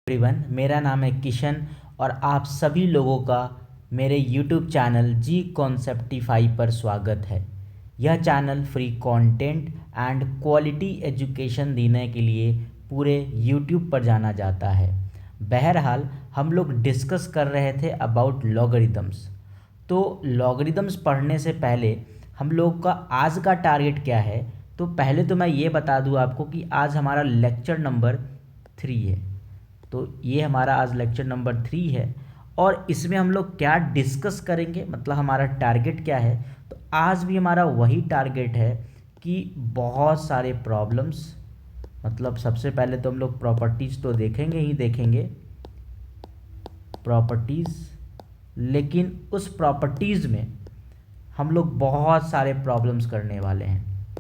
Everyone, मेरा नाम है किशन और आप सभी लोगों का मेरे YouTube चैनल जी कॉन्सेप्टिफाई पर स्वागत है। यह channel free content and quality education देने के लिए पूरे YouTube पर जाना जाता है। बहरहाल हम लोग डिस्कस कर रहे थे अबाउट लॉगरिदम्स। तो लॉगरिदम्स पढ़ने से पहले हम लोग का आज का टारगेट क्या है, तो पहले तो मैं ये बता दूं आपको कि आज हमारा लेक्चर नंबर 3 है। तो ये हमारा आज लेक्चर नंबर 3 है और इसमें हम लोग क्या डिस्कस करेंगे, मतलब हमारा टारगेट क्या है। तो आज भी हमारा वही टारगेट है कि बहुत सारे प्रॉब्लम्स, मतलब सबसे पहले तो हम लोग प्रॉपर्टीज़ तो देखेंगे ही देखेंगे, प्रॉपर्टीज़। लेकिन उस प्रॉपर्टीज़ में हम लोग बहुत सारे प्रॉब्लम्स करने वाले हैं।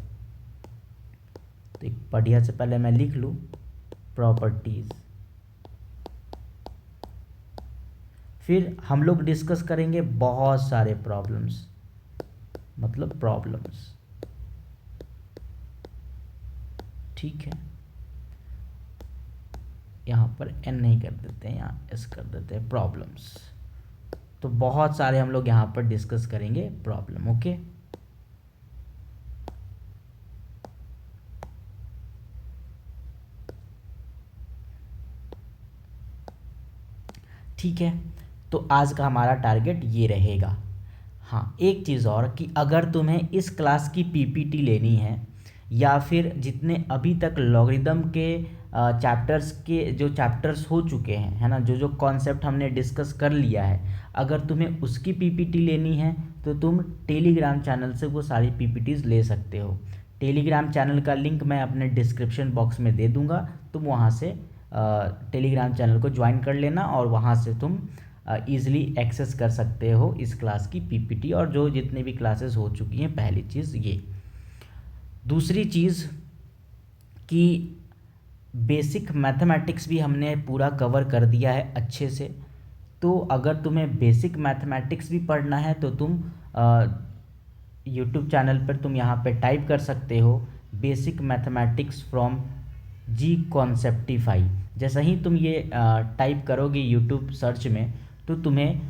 तो एक बढ़िया से पहले मैं लिख लूँ प्रॉपर्टीज़, फिर हम लोग डिस्कस करेंगे बहुत सारे प्रॉब्लम्स, मतलब प्रॉब्लम्स। ठीक है, यहाँ पर एन नहीं कर देते हैं, यहाँ एस कर देते हैं, प्रॉब्लम्स। तो बहुत सारे हम लोग यहाँ पर डिस्कस करेंगे प्रॉब्लम। ओके, ठीक है। तो आज का हमारा टारगेट ये रहेगा। हाँ, एक चीज़ और कि अगर तुम्हें इस क्लास की पीपीटी लेनी है या फिर जितने अभी तक लॉगरिदम के चैप्टर्स के जो चैप्टर्स हो चुके हैं, है ना, जो जो कॉन्सेप्ट हमने डिस्कस कर लिया है, अगर तुम्हें उसकी पीपीटी लेनी है तो तुम टेलीग्राम चैनल से वो सारी पीपीटीज़ ले सकते हो। टेलीग्राम चैनल का लिंक मैं अपने डिस्क्रिप्शन बॉक्स में दे दूँगा, तुम वहाँ से टेलीग्राम चैनल को ज्वाइन कर लेना और वहाँ से तुम ईज़िली एक्सेस कर सकते हो इस क्लास की पीपीटी और जो जितने भी क्लासेस हो चुकी हैं। पहली चीज़ ये। दूसरी चीज़ कि बेसिक मैथमेटिक्स भी हमने पूरा कवर कर दिया है अच्छे से। तो अगर तुम्हें बेसिक मैथमेटिक्स भी पढ़ना है तो तुम यूट्यूब चैनल पर तुम यहाँ पे टाइप कर सकते हो बेसिक मैथमेटिक्स फ्रॉम जी कॉन्सेप्टिफाई। जैसा ही तुम ये टाइप करोगे यूट्यूब सर्च में तो तुम्हें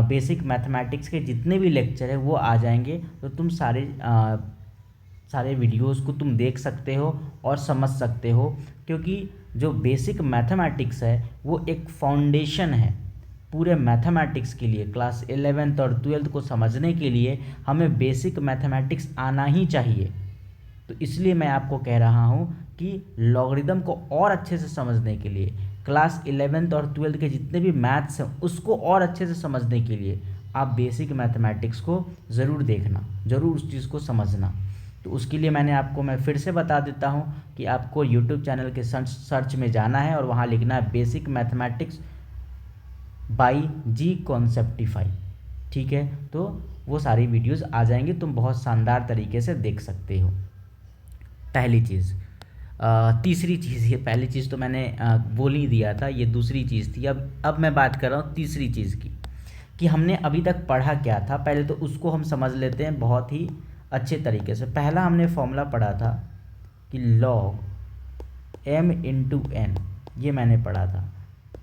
बेसिक मैथमेटिक्स के जितने भी लेक्चर है वो आ जाएंगे। तो तुम सारे वीडियोस को तुम देख सकते हो और समझ सकते हो, क्योंकि जो बेसिक मैथमेटिक्स है वो एक फाउंडेशन है पूरे मैथमेटिक्स के लिए। क्लास 11th और 12th को समझने के लिए हमें बेसिक मैथमेटिक्स आना ही चाहिए। तो इसलिए मैं आपको कह रहा हूँ कि लॉगरिदम को और अच्छे से समझने के लिए, क्लास 11th और 12th के जितने भी मैथ्स हैं उसको और अच्छे से समझने के लिए आप बेसिक मैथमेटिक्स को ज़रूर देखना, ज़रूर उस चीज़ को समझना। तो उसके लिए मैं फिर से बता देता हूँ कि आपको यूट्यूब चैनल के सर्च में जाना है और वहाँ लिखना है बेसिक मैथमेटिक्स बाई जी कॉन्सेप्टिफाई। ठीक है, तो वो सारी वीडियोस आ जाएंगी, तुम बहुत शानदार तरीके से देख सकते हो। पहली चीज़। तीसरी चीज़, ये पहली चीज़ तो मैंने बोल ही दिया था, ये दूसरी चीज़ थी। अब मैं बात कर रहा हूँ तीसरी चीज़ की, कि हमने अभी तक पढ़ा क्या था। पहले तो उसको हम समझ लेते हैं बहुत ही अच्छे तरीके से। पहला हमने फॉर्मूला पढ़ा था कि log m इंटू एन, ये मैंने पढ़ा था,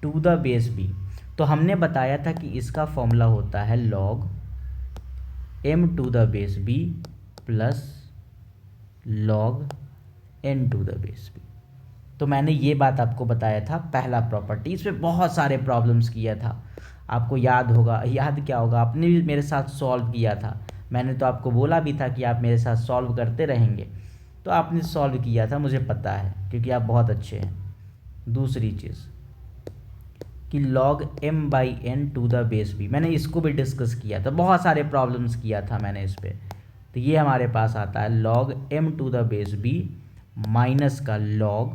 टू द बेस बी। तो हमने बताया था कि इसका फॉर्मूला होता है log m to the base b plus log n to the base b. तो मैंने ये बात आपको बताया था पहला प्रॉपर्टी। इस पे बहुत सारे प्रॉब्लम्स किया था, आपको याद होगा, याद क्या होगा, आपने भी मेरे साथ सॉल्व किया था। मैंने तो आपको बोला भी था कि आप मेरे साथ सॉल्व करते रहेंगे, तो आपने सॉल्व किया था, मुझे पता है, क्योंकि आप बहुत अच्छे हैं। दूसरी चीज़ कि log m by n to the base b, मैंने इसको भी डिस्कस किया था, बहुत सारे प्रॉब्लम्स किया था मैंने इस पर। तो ये हमारे पास आता है log m to the base b minus का log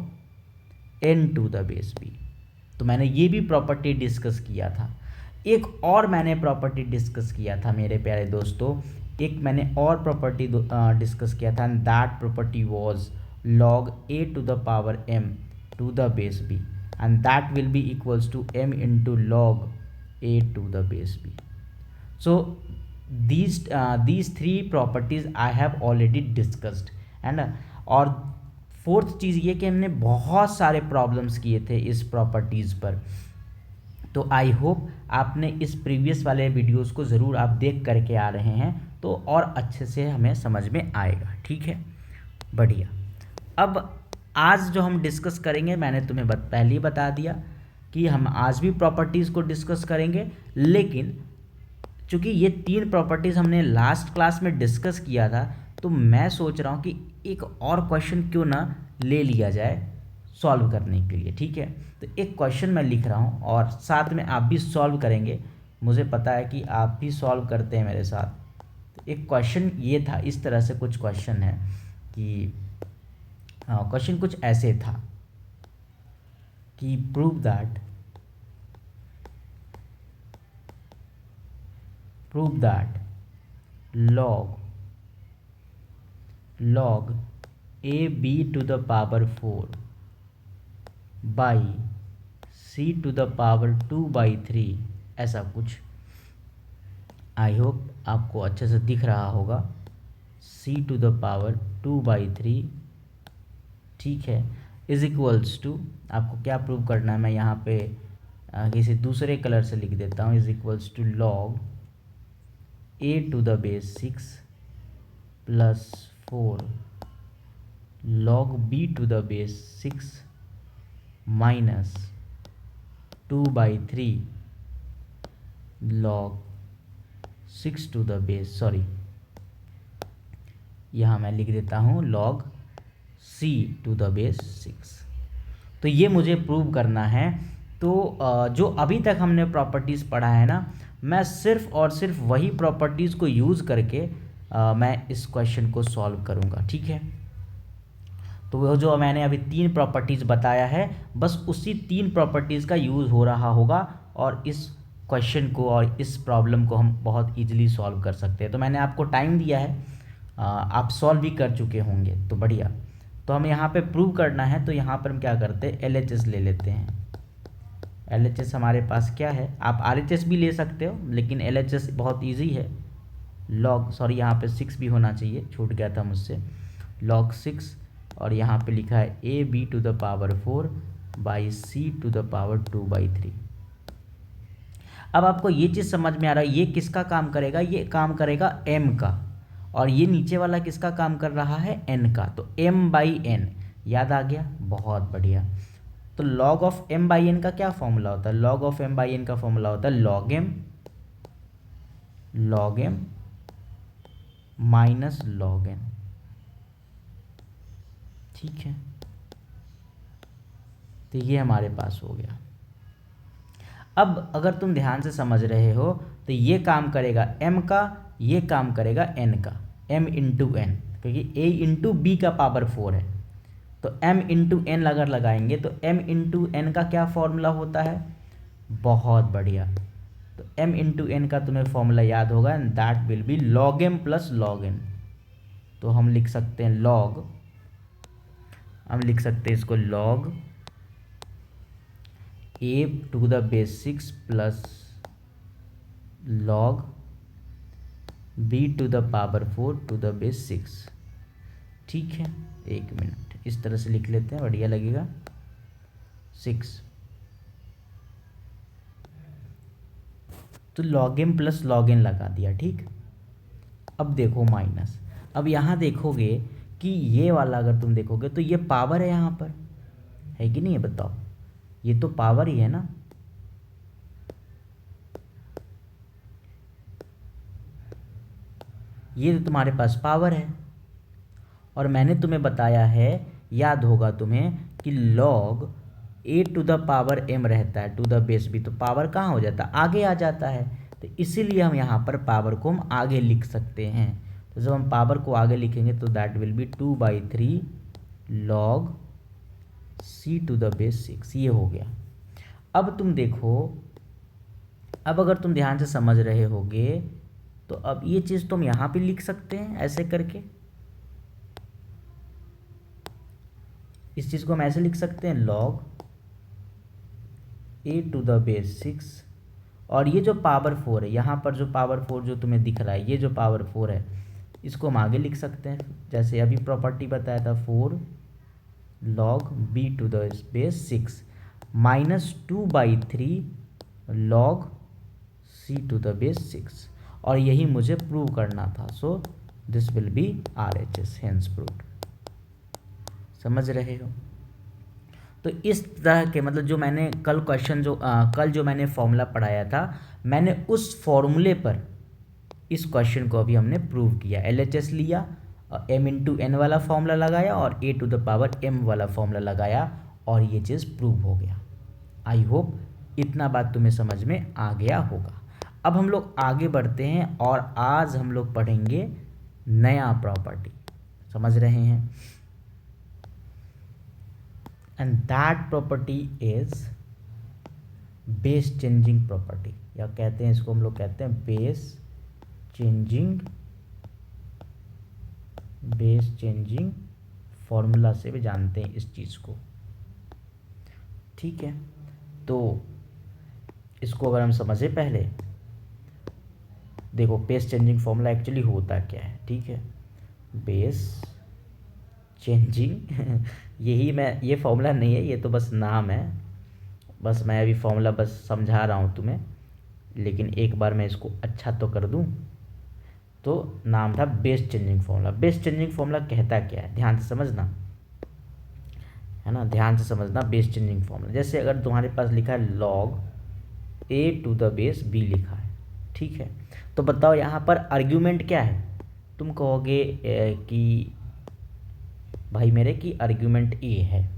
n to the base b. तो मैंने ये भी प्रॉपर्टी डिस्कस किया था। एक और मैंने प्रॉपर्टी डिस्कस किया था मेरे प्यारे दोस्तों, एक मैंने और प्रॉपर्टी डिस्कस किया था, that property was log a to the power m to the base b and that will be equals to m into log a to the base b. So these three properties I have already discussed, and और fourth चीज़ ये कि हमने बहुत सारे problems किए थे इस properties पर। तो आई होप आपने इस प्रीवियस वाले वीडियोस को ज़रूर आप देख करके आ रहे हैं, तो और अच्छे से हमें समझ में आएगा। ठीक है, बढ़िया। अब आज जो हम डिस्कस करेंगे, मैंने तुम्हें पहले ही बता दिया कि हम आज भी प्रॉपर्टीज़ को डिस्कस करेंगे, लेकिन चूँकि ये 3 प्रॉपर्टीज़ हमने लास्ट क्लास में डिस्कस किया था, तो मैं सोच रहा हूँ कि एक और क्वेश्चन क्यों ना ले लिया जाए सॉल्व करने के लिए। ठीक है, तो एक क्वेश्चन मैं लिख रहा हूँ और साथ में आप भी सॉल्व करेंगे। मुझे पता है कि आप भी सॉल्व करते हैं मेरे साथ। तो एक क्वेश्चन ये था, इस तरह से कुछ क्वेश्चन है कि क्वेश्चन कुछ ऐसे था कि prove that log ab to the power 4 by c to the power 2/3, ऐसा कुछ। आई होप आपको अच्छे से दिख रहा होगा, c to the power 2/3, ठीक है, इज इक्वल्स टू, आपको क्या प्रूव करना है, मैं यहाँ पे किसी दूसरे कलर से लिख देता हूँ, is equals to log a to the base 6 plus 4 log b to the base 6 minus 2/3 log 6 to the base, sorry यहाँ मैं लिख देता हूँ log c to the base 6। तो ये मुझे प्रूव करना है। तो जो अभी तक हमने प्रॉपर्टीज़ पढ़ा है ना, मैं सिर्फ और सिर्फ वही प्रॉपर्टीज़ को यूज़ करके मैं इस क्वेश्चन को सॉल्व करूँगा। ठीक है, तो वो जो मैंने अभी 3 प्रॉपर्टीज़ बताया है, बस उसी 3 प्रॉपर्टीज़ का यूज़ हो रहा होगा और इस क्वेश्चन को और इस प्रॉब्लम को हम बहुत इजीली सॉल्व कर सकते हैं। तो मैंने आपको टाइम दिया है, आप सॉल्व भी कर चुके होंगे, तो बढ़िया। तो हम यहाँ पे प्रूव करना है, तो यहाँ पर हम क्या करते हैं, LHS ले लेते हैं। LHS हमारे पास क्या है, आप RHS भी ले सकते हो, लेकिन LHS बहुत ईजी है। log, सॉरी यहाँ पे 6 भी होना चाहिए, छूट गया था मुझसे, log 6, और यहाँ पे लिखा है ab to the power 4 by c to the power 2/3। अब आपको ये चीज़ समझ में आ रहा है, ये किसका काम करेगा, ये काम करेगा m का, और ये नीचे वाला किसका काम कर रहा है, n का। तो m/n याद आ गया, बहुत बढ़िया। तो log ऑफ m/n का क्या फॉर्मूला होता है, log ऑफ m/n का फॉर्मूला होता है log m minus log n। ठीक है, तो ये हमारे पास हो गया। अब अगर तुम ध्यान से समझ रहे हो, तो ये काम करेगा m का, ये काम करेगा n का, m इंटू n, क्योंकि a इंटू b का पावर 4 है। तो m इंटू n अगर लगाएंगे तो m इंटू n का क्या फॉर्मूला होता है, बहुत बढ़िया। तो m इंटू n का तुम्हें फॉर्मूला याद होगा, and that will B log m plus log n। तो हम लिख सकते हैं हम लिख सकते हैं इसको log a to the base 6 plus log b to the power 4 to the base 6। ठीक है, एक मिनट, इस तरह से लिख लेते हैं, बढ़िया लगेगा। 6 तो log m plus log n लगा दिया। ठीक, अब देखो माइनस, अब यहाँ देखोगे कि ये वाला अगर तुम देखोगे तो ये पावर है, यहाँ पर है कि नहीं है, बताओ, ये तो पावर ही है ना। ये तो तुम्हारे पास पावर है, और मैंने तुम्हें बताया है, याद होगा तुम्हें, कि log a to the power m रहता है, टू द बेस b, तो पावर कहाँ हो जाता है, आगे आ जाता है। तो इसीलिए हम यहाँ पर पावर को हम आगे लिख सकते हैं। तो जब हम पावर को आगे लिखेंगे तो that will be 2/3 log c to the base 6, ये हो गया। अब तुम देखो, अब अगर तुम ध्यान से समझ रहे होगे, तो अब ये चीज़ तुम यहाँ पे लिख सकते हैं ऐसे करके, इस चीज़ को हम ऐसे लिख सकते हैं log a to the base 6, और ये जो पावर 4 है, यहाँ पर जो पावर 4 जो तुम्हें दिख रहा है, ये जो पावर 4 है, इसको हम आगे लिख सकते हैं, जैसे अभी प्रॉपर्टी बताया था 4 log b to the base 6 minus 2/3 log c to the base 6, और यही मुझे प्रूव करना था। So this will be RHS, hence proved. समझ रहे हो? तो इस तरह के मतलब जो मैंने कल क्वेश्चन कल जो मैंने फॉर्मूला पढ़ाया था, मैंने उस फॉर्मूले पर इस क्वेश्चन को अभी हमने प्रूव किया। LHS लिया, m/n वाला फॉर्मूला लगाया और a⁻m वाला फॉर्मूला लगाया और ये चीज़ प्रूव हो गया। आई होप इतना बात तुम्हें समझ में आ गया होगा। अब हम लोग आगे बढ़ते हैं और आज हम लोग पढ़ेंगे नया प्रॉपर्टी। समझ रहे हैं? And that property is base changing property, या कहते हैं इसको हम लोग कहते हैं बेस चेंजिंग फॉर्मूला से भी जानते हैं इस चीज़ को। ठीक है, तो इसको अगर हम समझे पहले, देखो बेस चेंजिंग फॉर्मूला एक्चुअली होता क्या है। ठीक है, बेस चेंजिंग ये फॉर्मूला नहीं है, ये तो बस नाम है। बस मैं अभी फॉर्मूला बस समझा रहा हूँ तुम्हें, लेकिन एक बार मैं इसको अच्छा तो कर दूँ। तो नाम था base changing formula. Base changing formula कहता क्या है, ध्यान से समझना, है ना, ध्यान से समझना। बेस चेंजिंग फॉर्मूला जैसे अगर तुम्हारे पास लिखा है log a to the base b लिखा है, ठीक है, तो बताओ यहाँ पर आर्ग्यूमेंट क्या है। तुम कहोगे कि भाई मेरे की आर्ग्यूमेंट a है,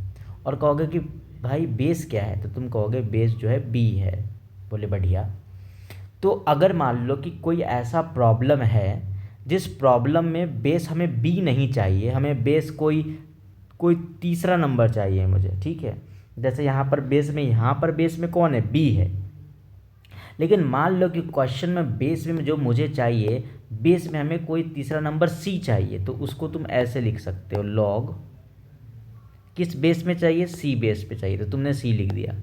और कहोगे कि भाई बेस क्या है, तो तुम कहोगे बेस जो है b है। बोले बढ़िया। तो अगर मान लो कि कोई ऐसा प्रॉब्लम है जिस प्रॉब्लम में बेस हमें b नहीं चाहिए, हमें बेस कोई तीसरा नंबर चाहिए मुझे, ठीक है। जैसे यहाँ पर बेस में कौन है, b है। लेकिन मान लो कि क्वेश्चन में बेस में जो मुझे चाहिए, बेस में हमें कोई तीसरा नंबर c चाहिए, तो उसको तुम ऐसे लिख सकते हो, log किस बेस में चाहिए, c बेस पे चाहिए, तो तुमने c लिख दिया।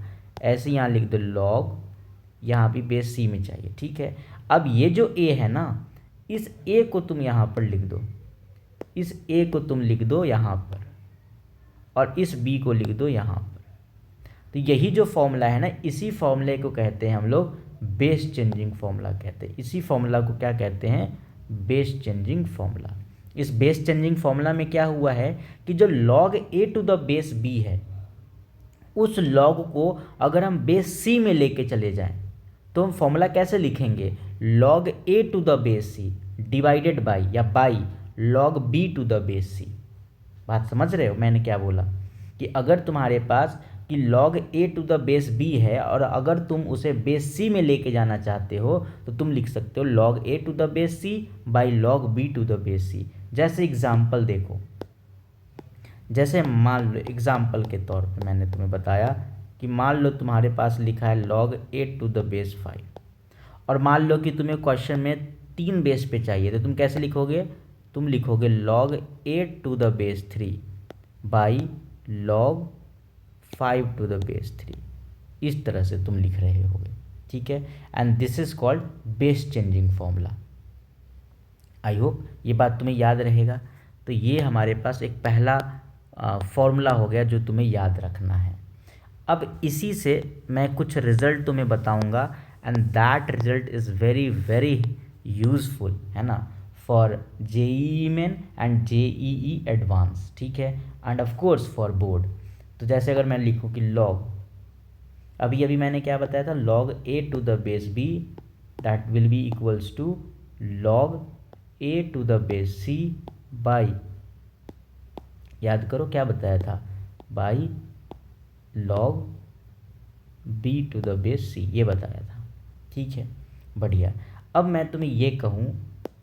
ऐसे यहाँ लिख दो log, यहाँ भी बेस c में चाहिए, ठीक है। अब ये जो a है ना, इस a को तुम यहाँ पर लिख दो, इस a को तुम लिख दो यहाँ पर, और इस b को लिख दो यहाँ पर। तो यही जो फॉर्मूला है ना, इसी फॉर्मूले को कहते हैं हम लोग बेस चेंजिंग फॉर्मूला कहते हैं। इसी फॉर्मूला को क्या कहते हैं, बेस चेंजिंग फॉर्मूला। इस बेस चेंजिंग फॉर्मूला में क्या हुआ है कि जो log a to the base b है, उस log को अगर हम बेस c में लेके चले जाएं, तो हम फॉर्मूला कैसे लिखेंगे, log a to the base c divided by या by log b to the base c। बात समझ रहे हो मैंने क्या बोला, कि अगर तुम्हारे पास कि log a to the base b है, और अगर तुम उसे बेस c में लेके जाना चाहते हो, तो तुम लिख सकते हो log a to the base c by log b to the base c। जैसे एग्जाम्पल देखो, जैसे मान लो एग्जाम्पल के तौर पे मैंने तुम्हें बताया कि मान लो तुम्हारे पास लिखा है log a to the base 5, और मान लो कि तुम्हें क्वेश्चन में 3 बेस पे चाहिए, तो तुम कैसे लिखोगे, तुम लिखोगे log a to the base 3 by log 5 to the base 3। इस तरह से तुम लिख रहे होगे, ठीक है। And this is called base changing formula. I hope ये बात तुम्हें याद रहेगा। तो ये हमारे पास एक पहला फॉर्मूला हो गया जो तुम्हें याद रखना है। अब इसी से मैं कुछ रिजल्ट तुम्हें बताऊंगा, and that result is very very useful, है ना, for JEE main and JEE advance, ठीक है, end of course for board. तो जैसे अगर मैं लिखूं कि log, अभी मैंने क्या बताया था, log a to the base b that will be equals to log a to the base c by, याद करो क्या बताया था, by log b to the base c, ये बताया था, ठीक है, बढ़िया। अब मैं तुम्हें ये कहूँ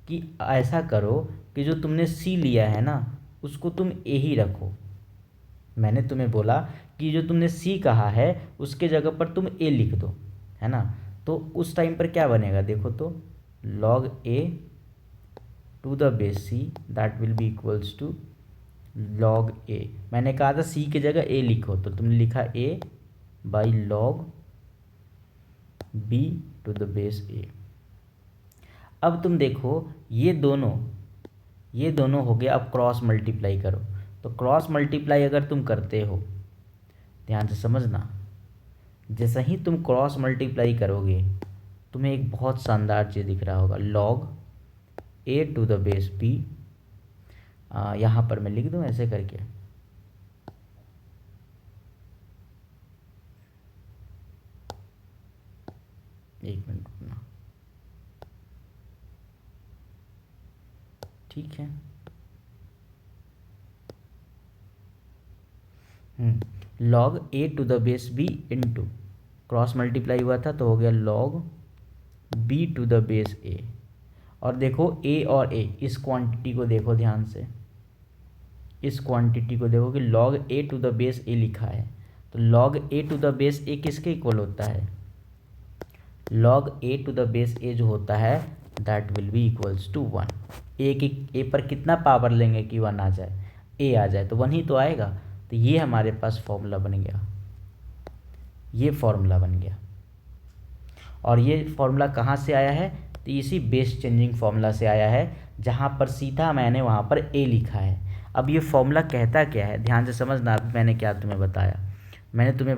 कि ऐसा करो कि जो तुमने c लिया है ना, उसको तुम a ही रखो। मैंने तुम्हें बोला कि जो तुमने c कहा है उसके जगह पर तुम a लिख दो, है ना। तो उस टाइम पर क्या बनेगा, देखो तो log a to the base c that will be equals to log a। मैंने कहा था c की जगह a लिखो, तो तुमने लिखा a by log b to the base a। अब तुम देखो ये दोनों हो गया, अब क्रॉस मल्टीप्लाई करो, तो क्रॉस मल्टीप्लाई अगर तुम करते हो, ध्यान से समझना, जैसे ही तुम क्रॉस मल्टीप्लाई करोगे तुम्हें एक बहुत शानदार चीज़ दिख रहा होगा, log a to the base b। यहाँ पर मैं लिख दूँ ऐसे करके, एक मिनट रुकना, ठीक है। log a to the base b into cross multiply हुआ था तो हो गया log b to the base a। और देखो a और a, इस क्वांटिटी को देखो ध्यान से, इस क्वांटिटी को देखो कि log a to the base a लिखा है, तो log a to the base a किसके इक्वल होता है, log a to the base a जो होता है that will be equals to 1। A पर कितना पावर लेंगे कि 1 आ जाए, a आ जाए तो 1 ही तो आएगा। तो ये हमारे पास फॉर्मूला बन गया, ये फॉर्मूला बन गया। और ये फॉर्मूला कहाँ से आया है, तो इसी बेस चेंजिंग फॉर्मूला से आया है, जहाँ पर सीधा मैंने वहाँ पर a लिखा है। अब ये फॉर्मूला कहता क्या है, ध्यान से समझना। अभी मैंने क्या तुम्हें बताया, मैंने तुम्हें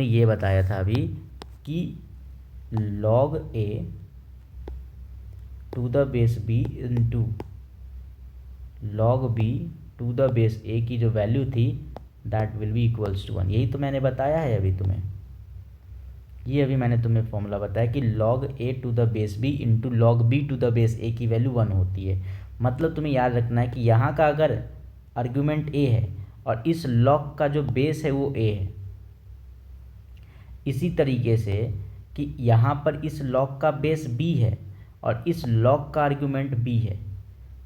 ये बताया था अभी कि log a to the base b into log b to the base a की जो वैल्यू थी that will be equals to 1। यही तो मैंने बताया है अभी तुम्हें, ये अभी मैंने तुम्हें फॉर्मूला बताया कि log a to the base b into log b to the base a की वैल्यू 1 होती है। मतलब तुम्हें याद रखना है कि यहाँ का अगर आर्ग्यूमेंट a है और इस log का जो बेस है वो a है, इसी तरीके से कि यहाँ पर इस log का बेस b है और इस log का आर्ग्यूमेंट b है,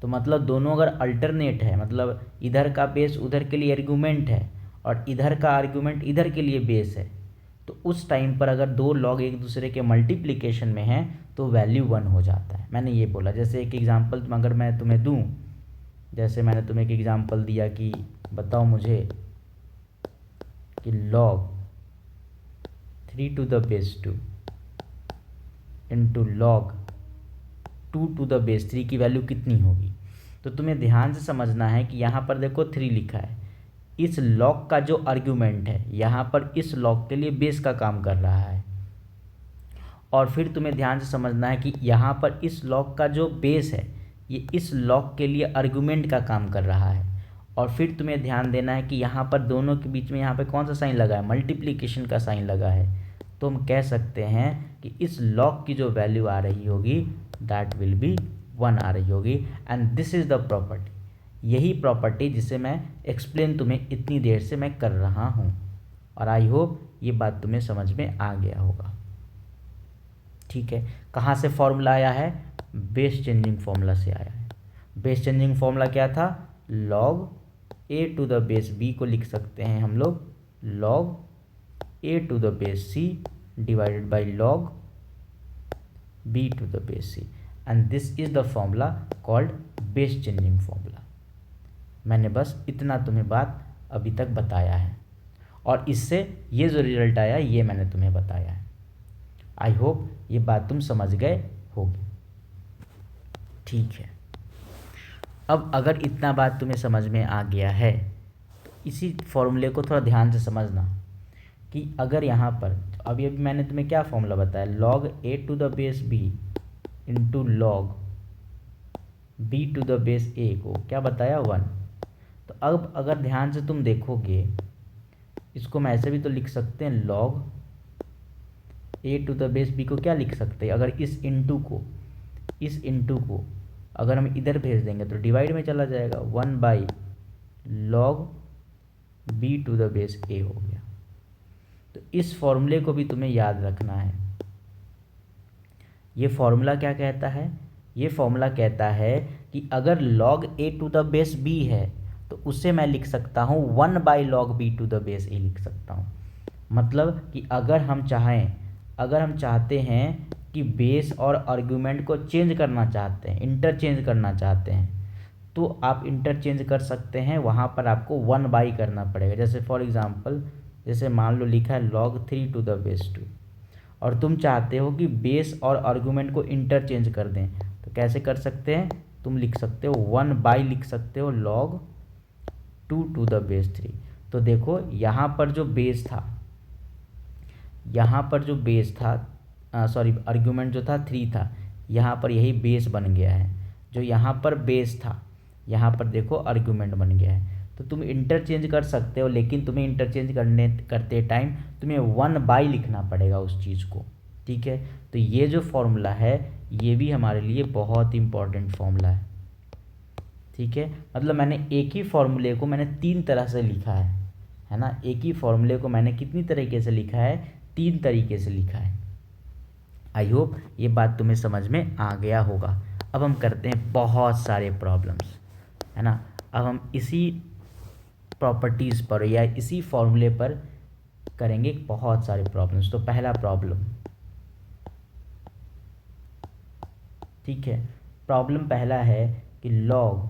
तो मतलब दोनों अगर अल्टरनेट है, मतलब इधर का बेस उधर के लिए आर्ग्यूमेंट है और इधर का आर्ग्यूमेंट इधर के लिए बेस है, तो उस टाइम पर अगर दो लॉग एक दूसरे के मल्टीप्लिकेशन में हैं तो वैल्यू 1 हो जाता है। मैंने ये बोला, जैसे एक एग्जांपल अगर मैं तुम्हें दूं, जैसे मैंने तुम्हें एक एग्जांपल दिया कि बताओ मुझे कि log 3 to the base 2 into log 2 to the base 3 की वैल्यू कितनी होगी। तो तुम्हें ध्यान से समझना है कि यहाँ पर देखो 3 लिखा है, इस log का जो आर्ग्यूमेंट है यहाँ पर इस log के लिए बेस का काम कर रहा है, और फिर तुम्हें ध्यान से समझना है कि यहाँ पर इस log का जो बेस है ये इस log के लिए आर्ग्यूमेंट का काम कर रहा है। और फिर तुम्हें ध्यान देना है कि यहाँ पर दोनों के बीच में यहाँ पे कौन सा साइन लगा है, मल्टीप्लिकेशन का साइन लगा है। तो हम कह सकते हैं कि इस log की जो वैल्यू आ रही होगी दैट विल बी 1 आ रही होगी। And this is the property, यही प्रॉपर्टी जिसे मैं एक्सप्लेन तुम्हें इतनी देर से मैं कर रहा हूँ, और आई होप ये बात तुम्हें समझ में आ गया होगा। ठीक है, कहाँ से फॉर्मूला आया है, बेस चेंजिंग फॉर्मूला से आया है। बेस चेंजिंग फॉर्मूला क्या था, log a to the base b को लिख सकते हैं हम लोग log a to the base c divided by log b to the base c, and this is the formula called base changing formula. मैंने बस इतना तुम्हें बात अभी तक बताया है, और इससे ये जो रिजल्ट आया ये मैंने तुम्हें बताया है। आई होप ये बात तुम समझ गए होगी। ठीक है, अब अगर इतना बात तुम्हें समझ में आ गया है तो इसी फॉर्मूले को थोड़ा ध्यान से समझना कि अगर यहाँ पर अभी मैंने तुम्हें क्या फॉर्मूला बताया, log a to the base b into log b to the base a को क्या बताया 1। तो अब अगर ध्यान से तुम देखोगे, इसको मैं ऐसे भी तो लिख सकते हैं, log a to the base b को क्या लिख सकते हैं, अगर इस इंटू को अगर हम इधर भेज देंगे तो डिवाइड में चला जाएगा, 1 by log b to the base a हो गया। तो इस फॉर्मूले को भी तुम्हें याद रखना है। ये फॉर्मूला क्या कहता है, ये फॉर्मूला कहता है कि अगर log a to the base b है तो उसे मैं लिख सकता हूँ 1 by log b to the base a लिख सकता हूँ। मतलब कि अगर हम चाहते हैं कि बेस और आर्गुमेंट को चेंज करना चाहते हैं, इंटरचेंज करना चाहते हैं, तो आप इंटरचेंज कर सकते हैं। वहाँ पर आपको 1 बाई करना पड़ेगा। जैसे फॉर एग्जांपल, जैसे मान लो लिखा है log 3 टू द बेस 2, और तुम चाहते हो कि बेस और आर्गुमेंट को इंटरचेंज कर दें, तो कैसे कर सकते हैं, तुम लिख सकते हो 1/, लिख सकते हो log 2 to the base 3। तो देखो यहाँ पर जो बेस था, यहाँ पर जो बेस था, सॉरी आर्ग्यूमेंट जो था 3 था, यहाँ पर यही बेस बन गया है। जो यहाँ पर बेस था, यहाँ पर देखो आर्ग्यूमेंट बन गया है। तो तुम इंटरचेंज कर सकते हो, लेकिन तुम्हें इंटरचेंज करते टाइम तुम्हें 1/, लिखना पड़ेगा उस चीज़ को। ठीक है, तो ये जो फॉर्मूला है ये भी हमारे लिए बहुत इंपॉर्टेंट फॉर्मूला है। ठीक है, मतलब मैंने एक ही फॉर्मूले को मैंने 3 तरह से लिखा है ना। एक ही फॉर्मूले को मैंने कितनी तरीके से लिखा है, 3 तरीके से लिखा है। आई होप ये बात तुम्हें समझ में आ गया होगा। अब हम करते हैं बहुत सारे प्रॉब्लम्स, है ना। अब हम इसी प्रॉपर्टीज़ पर या इसी फॉर्मूले पर करेंगे बहुत सारे प्रॉब्लम्स। तो पहला प्रॉब्लम, ठीक है, प्रॉब्लम पहला है कि log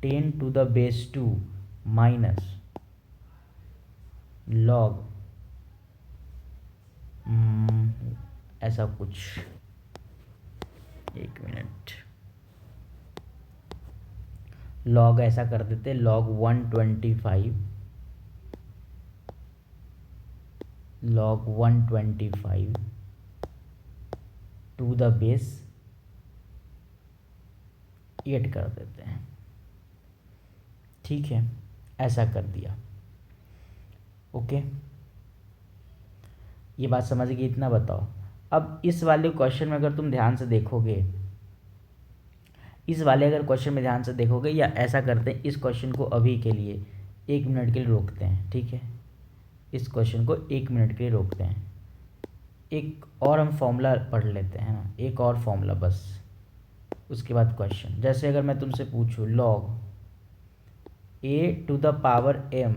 10 to the base 2 minus log ऐसा कुछ, एक मिनट, log ऐसा कर देते log 125 टू द बेस 8 कर देते हैं। ठीक है, ऐसा कर दिया। ओके, ये बात समझ गई, इतना बताओ। अब इस वाले क्वेश्चन में अगर तुम ध्यान से देखोगे, इस वाले अगर क्वेश्चन में ध्यान से देखोगे, या ऐसा करते हैं इस क्वेश्चन को अभी के लिए 1 मिनट के लिए रोकते हैं। ठीक है, इस क्वेश्चन को 1 मिनट के लिए रोकते हैं। एक और हम फॉर्मूला पढ़ लेते हैं ना, एक और फॉर्मूला बस, उसके बाद क्वेश्चन। जैसे अगर मैं तुमसे पूछूं log a to the power m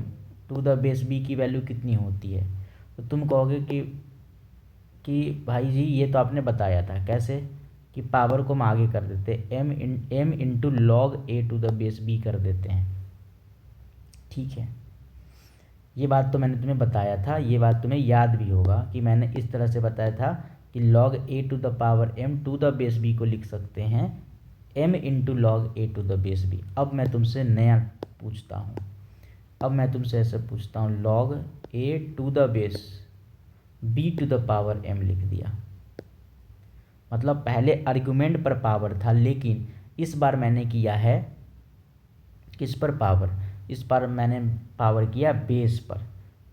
to the base b की वैल्यू कितनी होती है, तो तुम कहोगे कि भाई जी ये तो आपने बताया था। कैसे कि पावर को हम आगे कर देते, m into log a to the base b कर देते हैं। ठीक है, ये बात तो मैंने तुम्हें बताया था, ये बात तुम्हें याद भी होगा कि मैंने इस तरह से बताया था कि log a to the power m to the base b को लिख सकते हैं m into log a to the base b। अब मैं तुमसे नया पूछता हूँ, अब मैं तुमसे ऐसे पूछता हूँ log a to the base b to the power m लिख दिया। मतलब पहले आर्गुमेंट पर पावर था, लेकिन इस बार मैंने किया है किस पर पावर, इस बार मैंने पावर किया बेस पर।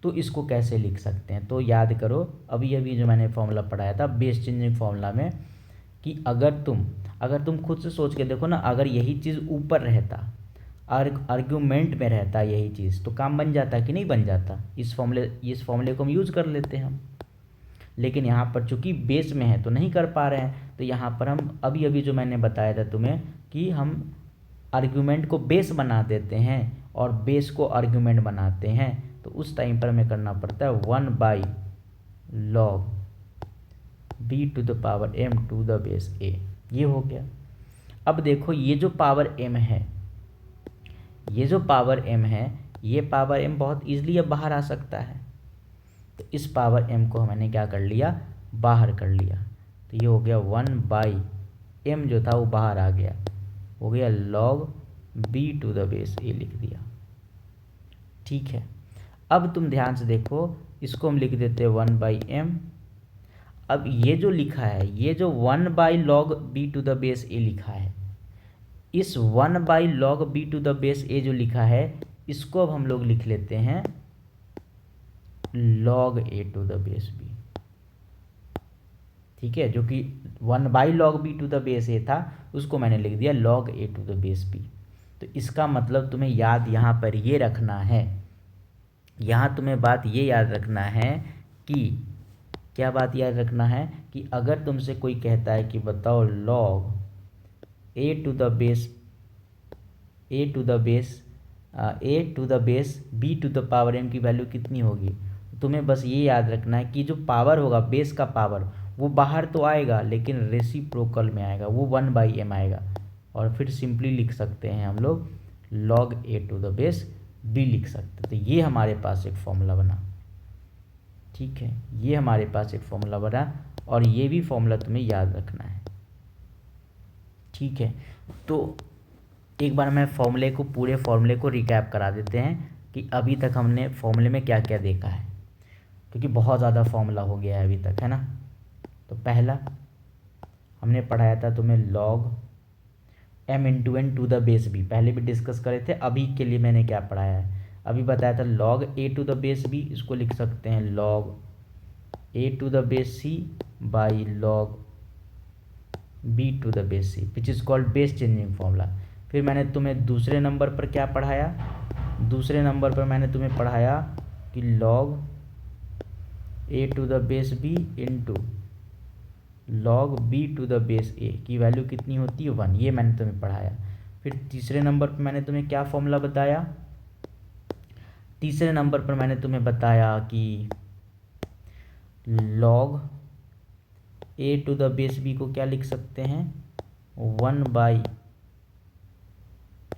तो इसको कैसे लिख सकते हैं, तो याद करो अभी अभी जो मैंने फॉर्मूला पढ़ाया था बेस चेंजिंग फॉर्मूला में, कि अगर तुम खुद से सोच के देखो ना, अगर यही चीज़ ऊपर रहता, आर्ग्यूमेंट में रहता यही चीज़, तो काम बन जाता कि नहीं बन जाता। इस फॉर्मूले को हम यूज़ कर लेते हैं हम, लेकिन यहाँ पर चूंकि बेस में है तो नहीं कर पा रहे हैं। तो यहाँ पर हम अभी अभी जो मैंने बताया था तुम्हें कि हम आर्ग्यूमेंट को बेस बना देते हैं और बेस को आर्ग्यूमेंट बनाते हैं, तो उस टाइम पर हमें करना पड़ता है 1/log b to the power m to the base a। ये हो गया। अब देखो ये जो पावर m है, ये जो पावर m है, ये पावर m बहुत ईजिली अब बाहर आ सकता है। तो इस पावर m को मैंने क्या कर लिया, बाहर कर लिया। तो ये हो गया 1/m जो था वो बाहर आ गया, हो गया log b to the base a लिख दिया। ठीक है, अब तुम ध्यान से देखो, इसको हम लिख देते हैं 1/m। अब ये जो लिखा है, ये जो 1/log b to the base a लिखा है, इस 1/log b to the base a जो लिखा है, इसको अब हम लोग लिख लेते हैं log a to the base b। ठीक है, जो कि 1/log b to the base a था, उसको मैंने लिख दिया log a to the base b। तो इसका मतलब तुम्हें याद यहाँ पर ये रखना है, यहाँ तुम्हें बात ये याद रखना है कि क्या बात याद रखना है कि अगर तुमसे कोई कहता है कि बताओ log a to the base b to the power m की वैल्यू कितनी होगी, तुम्हें बस ये याद रखना है कि जो पावर होगा बेस का पावर वो बाहर तो आएगा, लेकिन रेसिप्रोकल में आएगा, वो 1/m आएगा। और फिर सिंपली लिख सकते हैं हम लोग log a to the base b लिख सकते। तो ये हमारे पास एक फॉर्मूला बना। ठीक है, ये हमारे पास एक फॉर्मूला बना, और ये भी फॉर्मूला तुम्हें याद रखना है। ठीक है, तो एक बार मैं पूरे फॉर्मूले को रिकैप करा देते हैं कि अभी तक हमने फॉर्मूले में क्या क्या देखा है, क्योंकि बहुत ज़्यादा फॉर्मूला हो गया है अभी तक, है ना। तो पहला हमने पढ़ाया था तुम्हें log m into n to the base b, पहले भी डिस्कस करे थे। अभी के लिए मैंने क्या पढ़ाया है, अभी बताया था log a to the base b, इसको लिख सकते हैं log a to the base c by log b to the base c, which is called base changing formula. फिर मैंने तुम्हें दूसरे नंबर पर क्या पढ़ाया, दूसरे नंबर पर मैंने तुम्हें पढ़ाया कि log a to the base b into log b to the base a की वैल्यू कितनी होती है 1, ये मैंने तुम्हें पढ़ाया। फिर तीसरे नंबर पर मैंने तुम्हें क्या फॉर्मूला बताया, तीसरे नंबर पर मैंने तुम्हें बताया कि log a to the base b को क्या लिख सकते हैं 1 by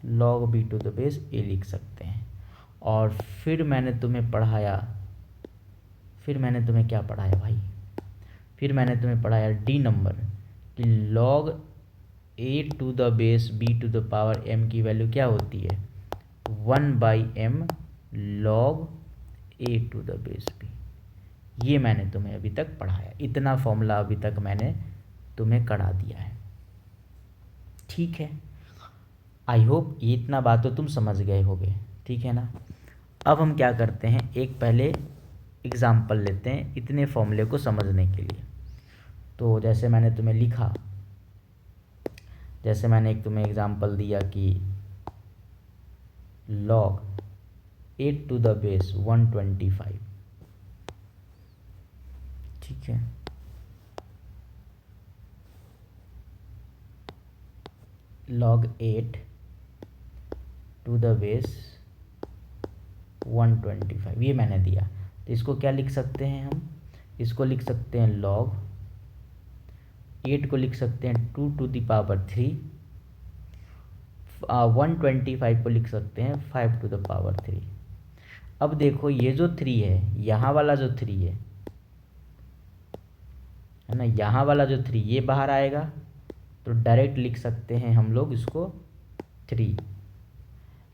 log b to the base a लिख सकते हैं। और फिर मैंने तुम्हें पढ़ाया, फिर मैंने तुम्हें क्या पढ़ाया भाई, फिर मैंने तुम्हें पढ़ाया डी नंबर कि log a to the base b to the power m की वैल्यू क्या होती है 1 by m log a to the base b। ये मैंने तुम्हें अभी तक पढ़ाया, इतना फॉर्मूला अभी तक मैंने तुम्हें करा दिया है, ठीक है। आई होप ये इतना बात तो तुम समझ गए होगे, ठीक है ना। अब हम क्या करते हैं, एक पहले एग्ज़ाम्पल लेते हैं इतने फॉर्मूले को समझने के लिए। तो जैसे मैंने तुम्हें लिखा, जैसे मैंने एक तुम्हें एग्ज़ाम्पल दिया कि लॉग 8 टू द बेस 125, ठीक है। log 8 टू द बेस 125 ये मैंने दिया। तो इसको क्या लिख सकते हैं हम, इसको लिख सकते हैं log 8 को लिख सकते हैं 2 टू द पावर 3, 125 को लिख सकते हैं 5 टू द पावर 3। अब देखो ये जो 3 है, यहाँ वाला जो 3 है ना, यहाँ वाला जो 3 ये बाहर आएगा, तो डायरेक्ट लिख सकते हैं हम लोग इसको 3।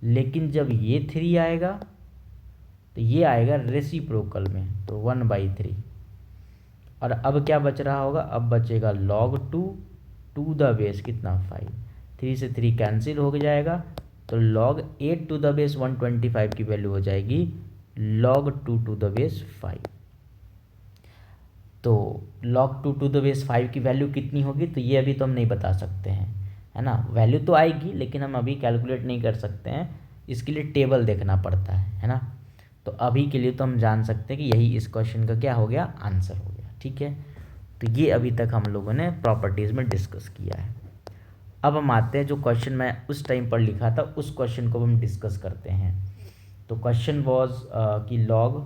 लेकिन जब ये 3 आएगा तो ये आएगा रेसिप्रोकल में, तो 1/3। और अब क्या बच रहा होगा, अब बचेगा log 2 टू द बेस कितना 5, 3 से 3 कैंसिल हो जाएगा, तो log 8 टू द बेस 125 की वैल्यू हो जाएगी log 2 टू द बेस 5। तो log 2 टू द बेस 5 की वैल्यू कितनी होगी, तो ये अभी तो हम नहीं बता सकते हैं, है ना। वैल्यू तो आएगी लेकिन हम अभी कैलकुलेट नहीं कर सकते हैं, इसके लिए टेबल देखना पड़ता है ना। तो अभी के लिए तो हम जान सकते हैं कि यही इस क्वेश्चन का क्या हो गया, आंसर हो गया, ठीक है। तो ये अभी तक हम लोगों ने प्रॉपर्टीज़ में डिस्कस किया है। अब हम आते हैं जो क्वेश्चन मैं उस टाइम पर लिखा था, उस क्वेश्चन को हम डिस्कस करते हैं। तो क्वेश्चन वॉज कि log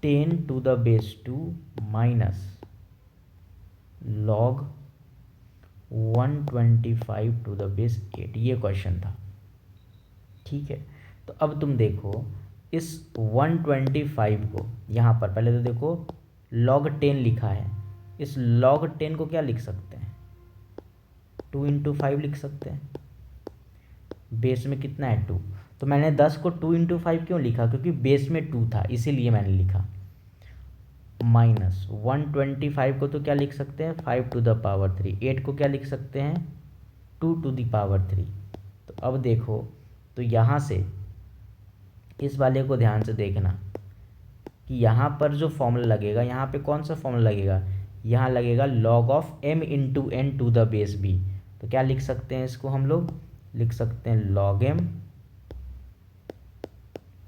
10 to the base 2 minus log 125 to the base 8, ये क्वेश्चन था, ठीक है। तो अब तुम देखो इस 125 को यहाँ पर पहले तो देखो log 10 लिखा है, इस log 10 को क्या लिख सकते हैं 2 इंटू 5 लिख सकते हैं, बेस में कितना है 2। तो मैंने 10 को 2 इंटू 5 क्यों लिखा, क्योंकि बेस में 2 था इसीलिए मैंने लिखा। माइनस 125 को तो क्या लिख सकते हैं 5 टू द पावर 3, 8 को क्या लिख सकते हैं 2 टू द पावर 3। तो अब देखो, तो यहाँ से इस वाले को ध्यान से देखना कि यहाँ पर जो फॉर्मूला लगेगा, यहाँ पे कौन सा फॉर्मूला लगेगा, यहाँ लगेगा log of m into n to the base b। तो क्या लिख सकते हैं, इसको हम लोग लिख सकते हैं log m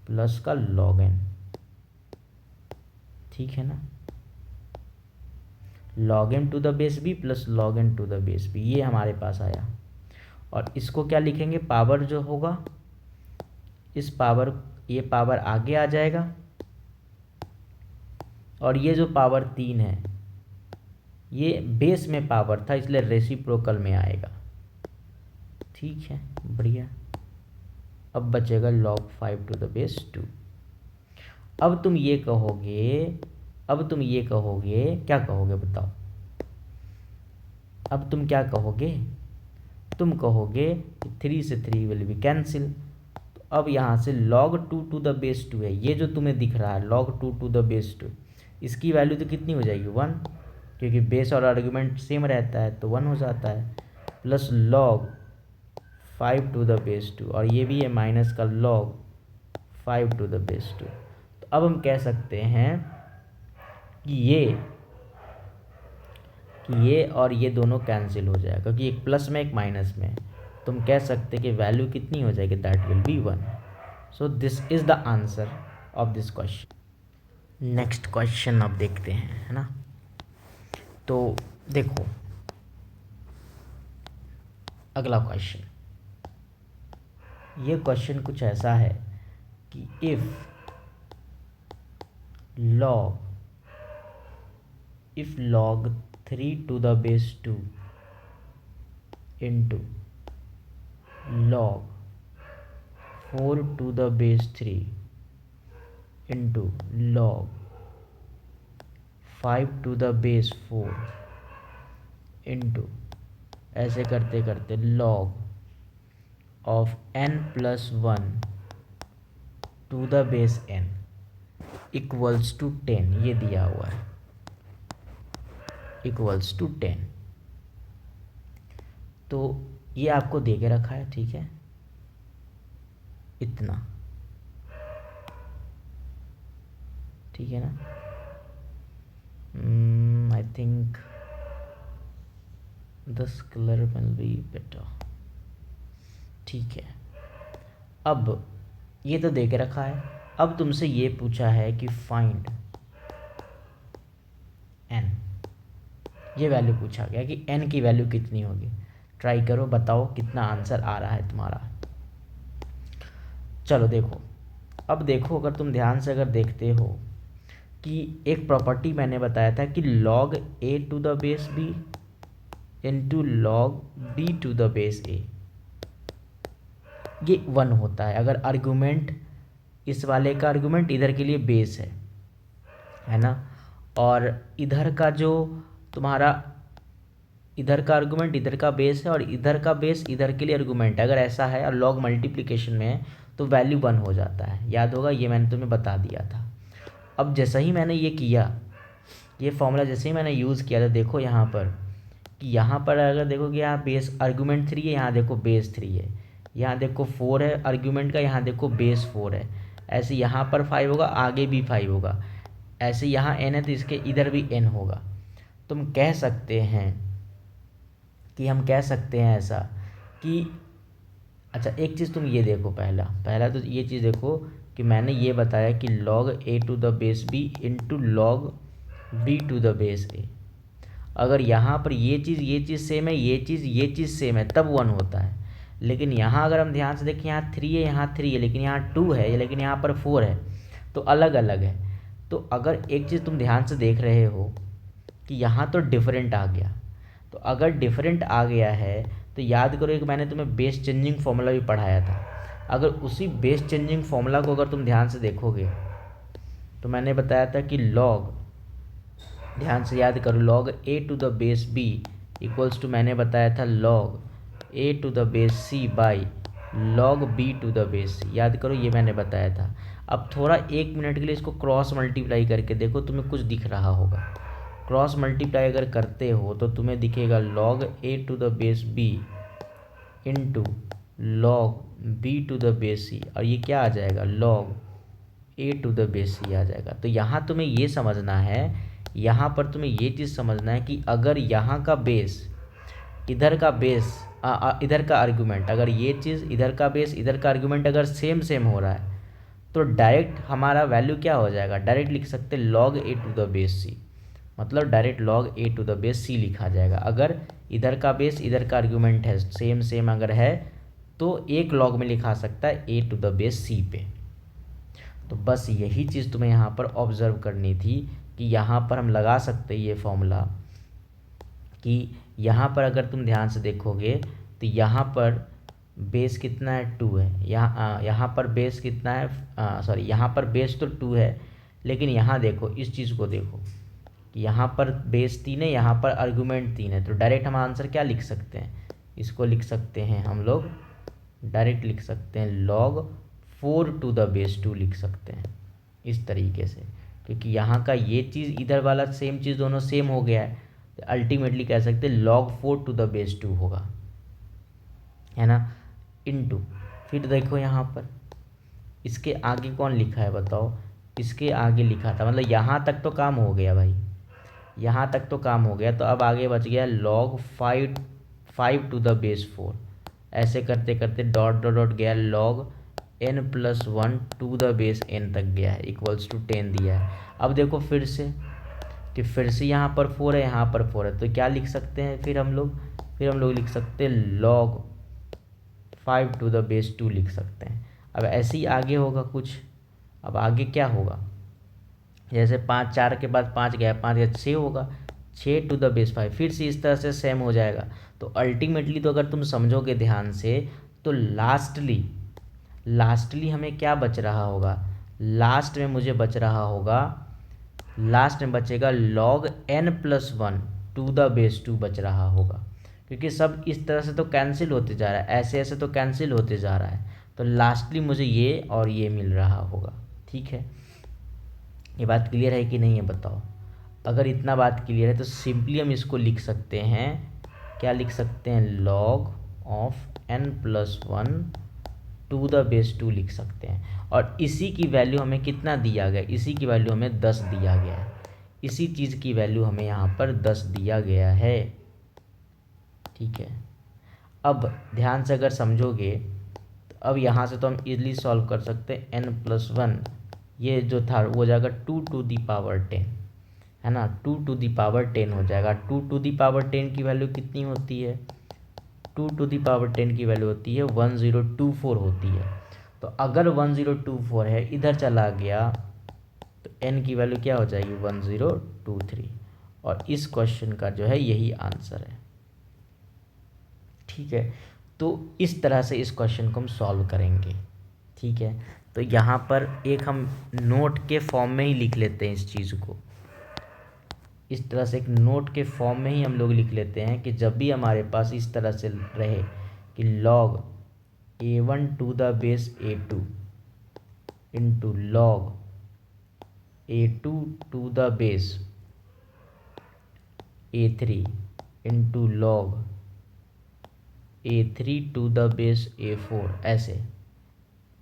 प्लस का log n, ठीक है ना। log m to the base b plus log n to the base b, ये हमारे पास आया। और इसको क्या लिखेंगे, पावर जो होगा इस पावर, ये पावर आगे आ जाएगा, और ये जो पावर 3 है ये बेस में पावर था इसलिए रेसिप्रोकल में आएगा, ठीक है, बढ़िया। अब बचेगा log 5 टू द बेस 2। अब तुम ये कहोगे, अब तुम ये कहोगे, क्या कहोगे बताओ? अब तुम क्या कहोगे? तुम कहोगे 3 से 3 विल बी कैंसिल। तो अब यहाँ से log 2 टू द बेस 2 है, ये जो तुम्हें दिख रहा है log 2 टू द बेस 2, इसकी वैल्यू तो कितनी हो जाएगी 1, क्योंकि बेस और आर्गुमेंट सेम रहता है तो 1 हो जाता है। Plus log 5 to the base 2, और ये भी है माइनस का log 5 टू द बेस 2। तो अब हम कह सकते हैं कि ये और ये दोनों कैंसिल हो जाएगा, क्योंकि एक प्लस में एक माइनस में। तुम कह सकते कि वैल्यू कितनी हो जाएगी, that will B 1। So this is the answer of this question. Next question अब देखते हैं, है ना। तो देखो अगला क्वेश्चन, ये क्वेश्चन कुछ ऐसा है कि if log 3 to the base 2 into log 4 to the base 3 into log 5 to the base 4 into ऐसे करते करते log of n plus 1 to the base n equals to 10, ये दिया हुआ है, इक्वल्स टू 10। तो ये आपको दे के रखा है, ठीक है, इतना, ठीक है ना। आई think this colour will be better, ठीक है। अब ये तो दे के रखा है, अब तुमसे ये पूछा है कि फाइंड n, ये वैल्यू पूछा गया कि n की वैल्यू कितनी होगी। ट्राई करो, बताओ कितना आंसर आ रहा है तुम्हारा। चलो देखो, अब देखो अगर तुम ध्यान से अगर देखते हो कि एक प्रॉपर्टी मैंने बताया था कि log a to the base b into log b to the base a, ये 1 होता है अगर आर्गूमेंट, इस वाले का आर्गूमेंट इधर के लिए बेस है ना, और इधर का जो तुम्हारा इधर का आर्गूमेंट इधर का बेस है, और इधर का बेस इधर के लिए आर्गूमेंट है। अगर ऐसा है और लॉग मल्टीप्लिकेशन में है तो वैल्यू 1 हो जाता है, याद होगा, ये मैंने तुम्हें बता दिया था। अब जैसा ही मैंने ये किया, ये फॉर्मूला जैसे ही मैंने यूज़ किया, तो देखो यहाँ पर कि यहाँ पर अगर देखो कि यहाँ बेस आर्गूमेंट 3 है, यहाँ देखो बेस 3 है, यहाँ देखो 4 है आर्गूमेंट का, यहाँ देखो बेस 4 है। ऐसे यहाँ पर 5 होगा, आगे भी 5 होगा, ऐसे यहाँ n है तो इसके इधर भी n होगा। तुम कह सकते हैं कि हम कह सकते हैं ऐसा कि अच्छा एक चीज़ तुम ये देखो, पहला तो ये चीज़ देखो कि मैंने ये बताया कि log a to the base b into log b to the base a। अगर यहाँ पर ये चीज़ सेम है, ये चीज़ सेम है, तब 1 होता है। लेकिन यहाँ अगर हम ध्यान से देखें, यहाँ 3 है, यहाँ 3 है, लेकिन यहाँ 2 है, लेकिन यहाँ पर 4 है, तो अलग अलग है। तो अगर एक चीज़ तुम ध्यान से देख रहे हो कि यहाँ तो डिफरेंट आ गया, तो अगर डिफरेंट आ गया है तो याद करो कि मैंने तुम्हें बेस चेंजिंग फार्मूला भी पढ़ाया था। अगर उसी बेस चेंजिंग फार्मूला को अगर तुम ध्यान से देखोगे तो मैंने बताया था कि log, ध्यान से याद करो, log a to the base b equals to, मैंने बताया था log a to the base c by log b to the base c, याद करो, ये मैंने बताया था। अब थोड़ा 1 मिनट के लिए इसको क्रॉस मल्टीप्लाई करके देखो, तुम्हें कुछ दिख रहा होगा। क्रॉस मल्टीप्लाई अगर करते हो तो तुम्हें दिखेगा log a to the base b into log b to the base c, और ये क्या आ जाएगा, log a to the base c आ जाएगा। तो यहाँ तुम्हें ये समझना है, यहाँ पर तुम्हें ये चीज़ समझना है कि अगर यहाँ का बेस इधर का बेस इधर का आर्गूमेंट, अगर ये चीज़ इधर का बेस इधर का आर्गूमेंट अगर सेम हो रहा है तो डायरेक्ट हमारा वैल्यू क्या हो जाएगा, डायरेक्ट लिख सकते log a to the base c, मतलब direct log a to the base c लिखा जाएगा। अगर इधर का बेस इधर का आर्गूमेंट है सेम अगर है तो एक log में लिखा सकता है a to the base c पे। तो बस यही चीज़ तुम्हें यहाँ पर ऑब्ज़र्व करनी थी कि यहाँ पर हम लगा सकते ये फॉर्मूला कि यहाँ पर अगर तुम ध्यान से देखोगे तो यहाँ पर बेस कितना है, 2 है, यहाँ पर बेस कितना है, सॉरी यहाँ पर बेस तो 2 है, लेकिन यहाँ देखो, इस चीज़ को देखो कि यहाँ पर बेस 3 है, यहाँ पर आर्गूमेंट 3 है, तो डायरेक्ट हम आंसर क्या लिख सकते हैं, इसको लिख सकते हैं हम लोग, डायरेक्ट लिख सकते हैं log 4 टू द बेस 2 लिख सकते हैं इस तरीके से, क्योंकि यहाँ का ये चीज़ इधर वाला सेम चीज़ दोनों सेम हो गया है, तो अल्टीमेटली कह सकते हैं log 4 टू द बेस 2 होगा, है ना, इनटू, फिर देखो यहाँ पर इसके आगे कौन लिखा है बताओ, इसके आगे लिखा था, मतलब यहाँ तक तो काम हो गया भाई, यहाँ तक तो काम हो गया, तो अब आगे बच गया log 5 टू द बेस 4, ऐसे करते करते डॉट डॉट डॉट गया log n+1 to the base n तक गया है, इक्वल्स टू 10 दिया है। अब देखो फिर से, कि फिर से यहाँ पर 4 है, यहाँ पर 4 है, तो क्या लिख सकते हैं फिर हम लोग लिख सकते हैं log 5 टू द बेस 2 लिख सकते हैं। अब ऐसे ही आगे होगा कुछ, अब आगे क्या होगा, जैसे 5, 4 के बाद 5 गया, 5 गया 6 होगा, 6 टू द बेस 5, फिर से इस तरह से सेम हो जाएगा। तो अल्टीमेटली तो अगर तुम समझोगे ध्यान से, तो लास्टली हमें क्या बच रहा होगा, लास्ट में मुझे बच रहा होगा, लास्ट में बचेगा log n+1 to the base 2 बच रहा होगा, क्योंकि सब इस तरह से तो कैंसिल होते जा रहा है, ऐसे ऐसे तो कैंसिल होते जा रहा है, तो लास्टली मुझे ये और ये मिल रहा होगा। ठीक है, ये बात क्लियर है कि नहीं है बताओ। अगर इतना बात क्लियर है तो सिंपली हम इसको लिख सकते हैं, क्या लिख सकते हैं, log of n+1 to the base 2 लिख सकते हैं। और इसी की वैल्यू हमें कितना दिया गया, इसी की वैल्यू हमें 10 दिया गया है, इसी चीज़ की वैल्यू हमें यहाँ पर 10 दिया गया है। ठीक है, अब ध्यान से अगर समझोगे तो अब यहाँ से तो हम इजीली सॉल्व कर सकते हैं, n+1 ये जो था वो हो जाएगा 2 टू दी पावर 10, है ना, 2 टू दी पावर 10 हो जाएगा। 2 टू दी पावर 10 की वैल्यू कितनी होती है, 2 टू दी पावर 10 की वैल्यू होती है 1024 होती है। तो अगर 1024 है, इधर चला गया, तो n की वैल्यू क्या हो जाएगी, 1023, और इस क्वेश्चन का जो है यही आंसर है। ठीक है, तो इस तरह से इस क्वेश्चन को हम सॉल्व करेंगे। ठीक है, तो यहाँ पर एक हम नोट के फॉर्म में ही लिख लेते हैं इस चीज़ को, इस तरह से एक नोट के फॉर्म में ही हम लोग लिख लेते हैं कि जब भी हमारे पास इस तरह से रहे कि log a1 to the base a2 into log a2 to the base a3 into log a3 to the base a4, ऐसे।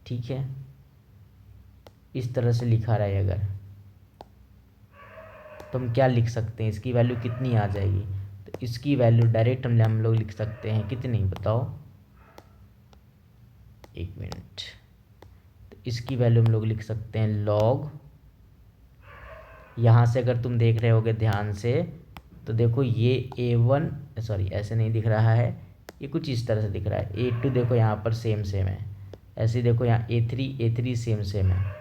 ठीक है, इस तरह से लिखा रहे अगर, तो हम क्या लिख सकते हैं, इसकी वैल्यू कितनी आ जाएगी, तो इसकी वैल्यू डायरेक्ट हम लोग लिख सकते हैं कितनी बताओ, एक मिनट, तो इसकी वैल्यू हम लोग लिख सकते हैं log, यहाँ से अगर तुम देख रहे होगे ध्यान से, तो देखो ये a1, सॉरी ऐसे नहीं दिख रहा है, ये कुछ इस तरह से दिख रहा है, a2 देखो यहाँ पर सेम है, ऐसे ही देखो यहाँ a3 सेम है,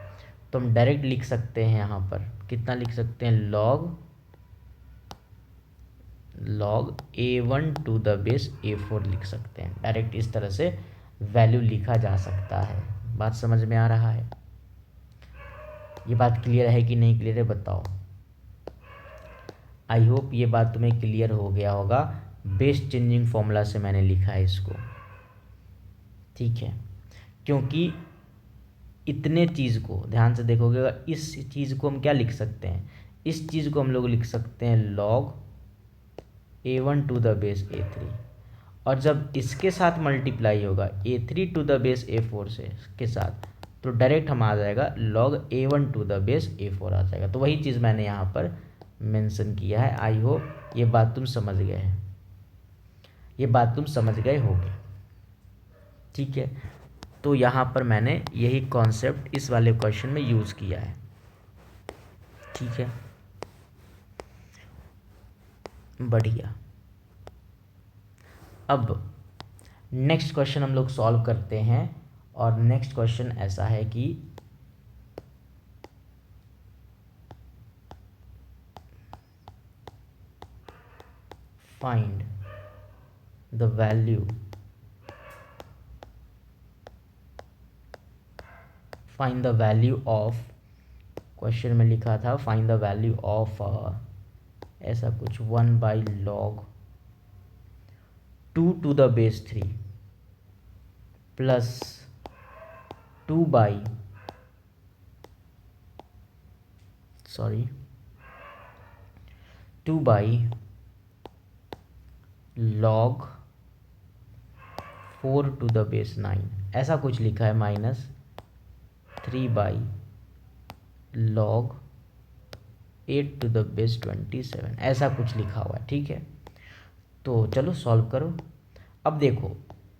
तो हम डायरेक्ट लिख सकते हैं यहाँ पर कितना लिख सकते हैं, log a1 to the base a4 लिख सकते हैं, डायरेक्ट इस तरह से वैल्यू लिखा जा सकता है। बात समझ में आ रहा है, ये बात क्लियर है कि नहीं क्लियर है बताओ। आई होप ये बात तुम्हें क्लियर हो गया होगा, बेस चेंजिंग फॉर्मूला से मैंने लिखा है इसको। ठीक है, क्योंकि इतने चीज़ को ध्यान से देखोगे, इस चीज़ को हम क्या लिख सकते हैं, इस चीज़ को हम लोग लिख सकते हैं log a1 to the base a3, और जब इसके साथ मल्टीप्लाई होगा a3 to the base a4 से के साथ, तो डायरेक्ट हम आ जाएगा log a1 to the base a4 आ जाएगा। तो वही चीज़ मैंने यहाँ पर मेंशन किया है। आई होप ये बात तुम समझ गए हैं, ये बात तुम समझ गए होगे। ठीक है, तो यहाँ पर मैंने यही कॉन्सेप्ट इस वाले क्वेश्चन में यूज़ किया है। ठीक है, बढ़िया। अब नेक्स्ट क्वेश्चन हम लोग सॉल्व करते हैं, और नेक्स्ट क्वेश्चन ऐसा है कि find the value of question में लिखा था फाइंड द वैल्यू ऑफ ऐसा कुछ 1/log 2 to the base 3 plus 2 by log 4 to the base 9 ऐसा कुछ लिखा है, minus 3/log 8 to the base 27 ऐसा कुछ लिखा हुआ है। ठीक है, तो चलो सॉल्व करो। अब देखो,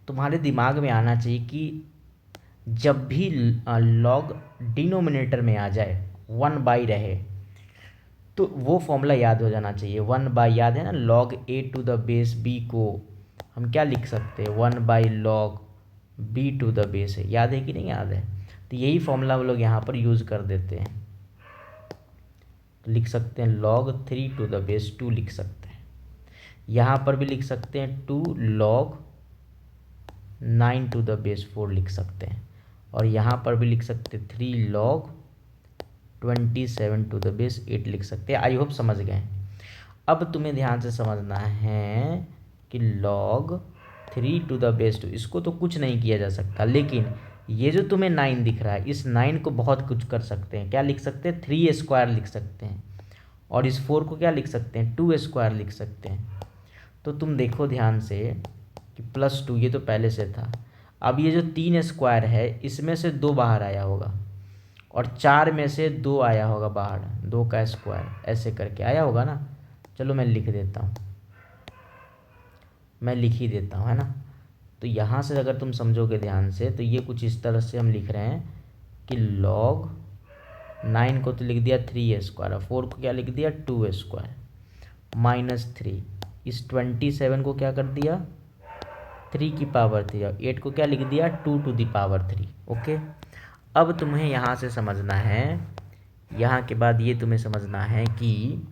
तुम्हारे दिमाग में आना चाहिए कि जब भी लॉग डिनोमिनेटर में आ जाए 1 रहे तो वो फॉर्मूला याद हो जाना चाहिए। 1 याद है ना, log a to the base b को हम क्या लिख सकते हैं, 1/log b to the base है। याद है कि नहीं याद है? तो यही फॉर्मूला हम लोग यहाँ पर यूज़ कर देते हैं। तो लिख सकते हैं log 3 to the base 2 लिख सकते हैं। यहाँ पर भी लिख सकते हैं 2 log 9 to the base 4 लिख सकते हैं। और यहाँ पर भी लिख सकते हैं 3 log 27 to the base 8 लिख सकते हैं। आई होप समझ गए। अब तुम्हें ध्यान से समझना है कि log 3 to the base 2 इसको तो कुछ नहीं किया जा सकता, लेकिन ये जो तुम्हें 9 दिख रहा है, इस 9 को बहुत कुछ कर सकते हैं। क्या लिख सकते हैं, 3 स्क्वायर लिख सकते हैं। और इस 4 को क्या लिख सकते हैं, 2 स्क्वायर लिख सकते हैं। तो तुम देखो ध्यान से कि +2 ये तो पहले से था। अब ये जो 3 स्क्वायर है इसमें से 2 बाहर आया होगा और 4 में से 2 आया होगा बाहर, 2 का स्क्वायर ऐसे करके आया होगा ना। चलो मैं लिख देता हूँ, मैं लिख ही देता हूँ, है ना। तो यहाँ से अगर तुम समझोगे ध्यान से तो ये कुछ इस तरह से हम लिख रहे हैं कि log 9 को तो लिख दिया 3 स्क्वायर और 4 को क्या लिख दिया 2 स्क्वायर -3। इस 27 को क्या कर दिया 3 की पावर 3 और 8 को क्या लिख दिया 2 to the power 3। ओके, अब तुम्हें यहाँ से समझना है, यहाँ के बाद ये तुम्हें समझना है कि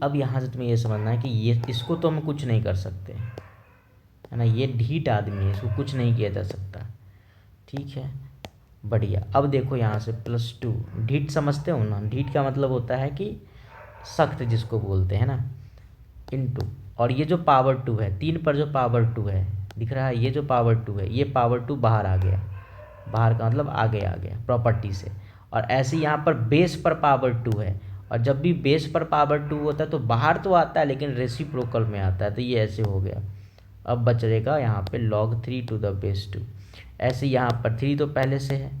अब यहाँ से तुम्हें ये समझना है कि ये इसको तो हम कुछ नहीं कर सकते, है ना। ये ढीठ आदमी है, इसको कुछ नहीं किया जा सकता। ठीक है, बढ़िया। अब देखो यहाँ से +2, ढीठ समझते हो ना, ढीठ का मतलब होता है कि सख्त जिसको बोलते हैं ना, इनटू। और ये जो पावर 2 है, 3 पर जो पावर 2 है दिख रहा है, ये जो पावर 2 है, ये पावर 2 बाहर आ गया, बाहर का मतलब आगे आ गया प्रॉपर्टी से। और ऐसे यहाँ पर बेस पर पावर 2 है, और जब भी बेस पर पावर 2 होता है तो बाहर तो आता है लेकिन रेसिप्रोकल में आता है, तो ये ऐसे हो गया। अब बच रहेगा यहाँ पे log 3 to the base 2। ऐसे यहाँ पर 3 तो पहले से है,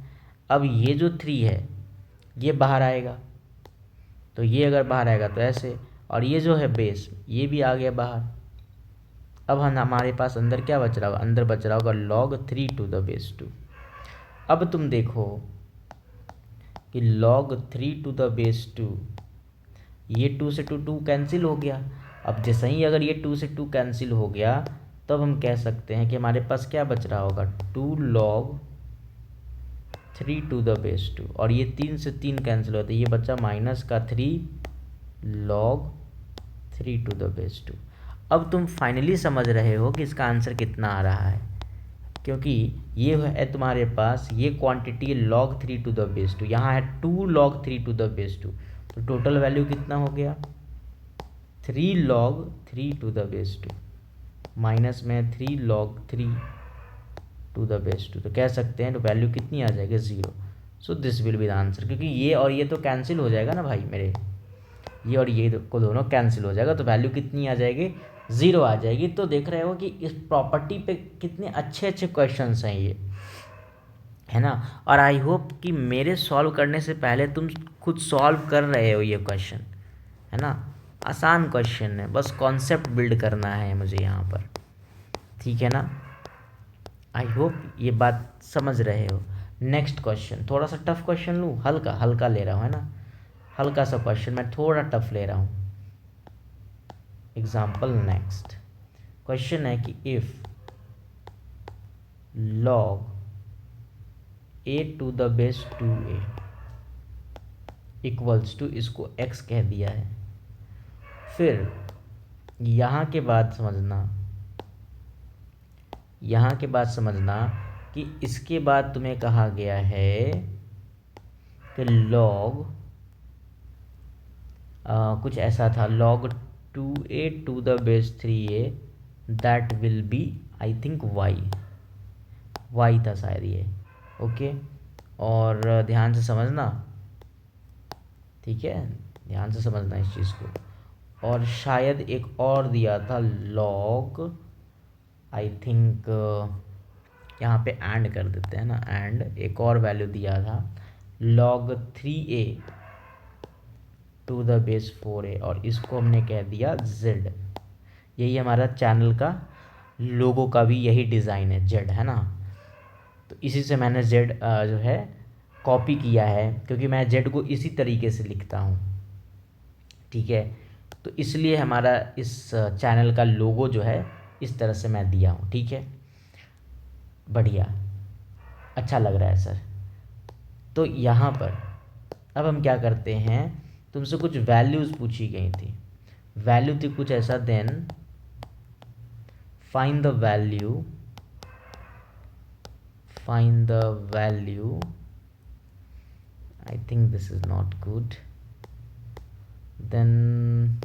अब ये जो 3 है ये बाहर आएगा, तो ये अगर बाहर आएगा तो ऐसे, और ये जो है बेस ये भी आ गया बाहर। अब हमारे पास अंदर क्या बच रहा होगा, अंदर बच रहा होगा log 3 to the base 2। अब तुम देखो कि log 3 to the base 2, ये 2 से 2 कैंसिल हो गया। अब जैसे ही अगर ये 2 से 2 कैंसिल हो गया तब हम कह सकते हैं कि हमारे पास क्या बच रहा होगा 2 log 3 to the base 2, और ये 3 से 3 कैंसिल होता है, ये बचा -3 log 3 to the base 2। अब तुम फाइनली समझ रहे हो कि इसका आंसर कितना आ रहा है, क्योंकि ये है तुम्हारे पास ये quantity log 3 to the base 2, यहाँ है 2 log 3 to the base 2, तो टोटल वैल्यू कितना हो गया 3 log 3 to the base 2 minus में 3 log 3 to the base 2, तो कह सकते हैं तो वैल्यू कितनी आ जाएगी 0। So this will be the answer, क्योंकि ये और ये तो कैंसिल हो जाएगा ना भाई मेरे, ये और ये को दोनों कैंसिल हो जाएगा, तो वैल्यू कितनी आ जाएगी 0 आ जाएगी। तो देख रहे हो कि इस प्रॉपर्टी पे कितने अच्छे अच्छे क्वेश्चंस हैं ये, है ना। और आई होप कि मेरे सॉल्व करने से पहले तुम खुद सॉल्व कर रहे हो ये क्वेश्चन, है ना। आसान क्वेश्चन है, बस कॉन्सेप्ट बिल्ड करना है मुझे यहाँ पर, ठीक है ना। आई होप ये बात समझ रहे हो। नेक्स्ट क्वेश्चन, थोड़ा सा टफ क्वेश्चन लूँ, हल्का हल्का ले रहा हूँ, है ना, हल्का सा क्वेश्चन मैं थोड़ा टफ ले रहा हूँ। एग्जाम्पल नेक्स्ट क्वेश्चन है कि if log a to the base 2a equals to, इसको x कह दिया है। फिर यहाँ के बाद समझना कि इसके बाद तुम्हें कहा गया है कि log कुछ ऐसा था, log 2a to the base 3a that will be I think y था शायद ये। ओके, और ध्यान से समझना, ठीक है, ध्यान से समझना इस चीज़ को। और शायद एक और दिया था log आई थिंक, यहाँ पे एंड कर देते हैं ना, एंड एक और वैल्यू दिया था log 3a to the base 4a, और इसको हमने कह दिया z। यही हमारा चैनल का लोगो का भी यही डिज़ाइन है, z है ना। तो इसी से मैंने z जो है कॉपी किया है, क्योंकि मैं z को इसी तरीके से लिखता हूँ, ठीक है। तो इसलिए हमारा इस चैनल का लोगो जो है इस तरह से मैं दिया हूँ, ठीक है। बढ़िया, अच्छा लग रहा है सर। तो यहाँ पर अब हम क्या करते हैं, तुमसे कुछ वैल्यूज़ पूछी गई थी, वैल्यू थी कुछ ऐसा, then find the value, I think this is not good, then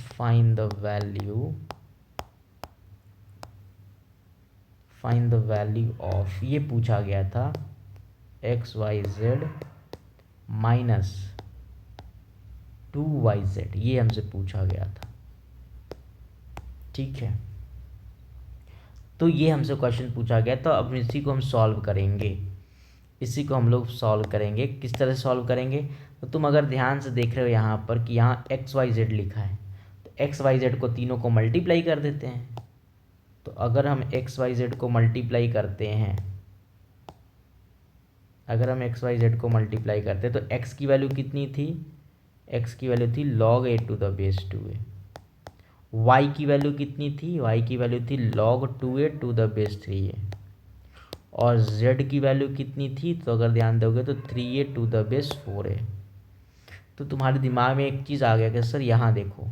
find the value of, ये पूछा गया था xyz माइनस 2yz, ये हमसे पूछा गया था, ठीक है। तो ये हमसे क्वेश्चन पूछा गया, तो अब इसी को हम सॉल्व करेंगे, इसी को हम लोग सॉल्व करेंगे। किस तरह से सॉल्व करेंगे, तो तुम अगर ध्यान से देख रहे हो यहाँ पर कि यहाँ xyz लिखा है, तो xyz को तीनों को मल्टीप्लाई कर देते हैं। तो अगर हम xyz को मल्टीप्लाई करते हैं, तो x की वैल्यू कितनी थी, x की वैल्यू थी log a to the base 2a। y की वैल्यू कितनी थी, y की वैल्यू थी log 2a to the base 3a। और z की वैल्यू कितनी थी, तो अगर ध्यान दोगे तो 3a to the base 4a। तो तुम्हारे दिमाग में एक चीज़ आ गया कि सर यहाँ देखो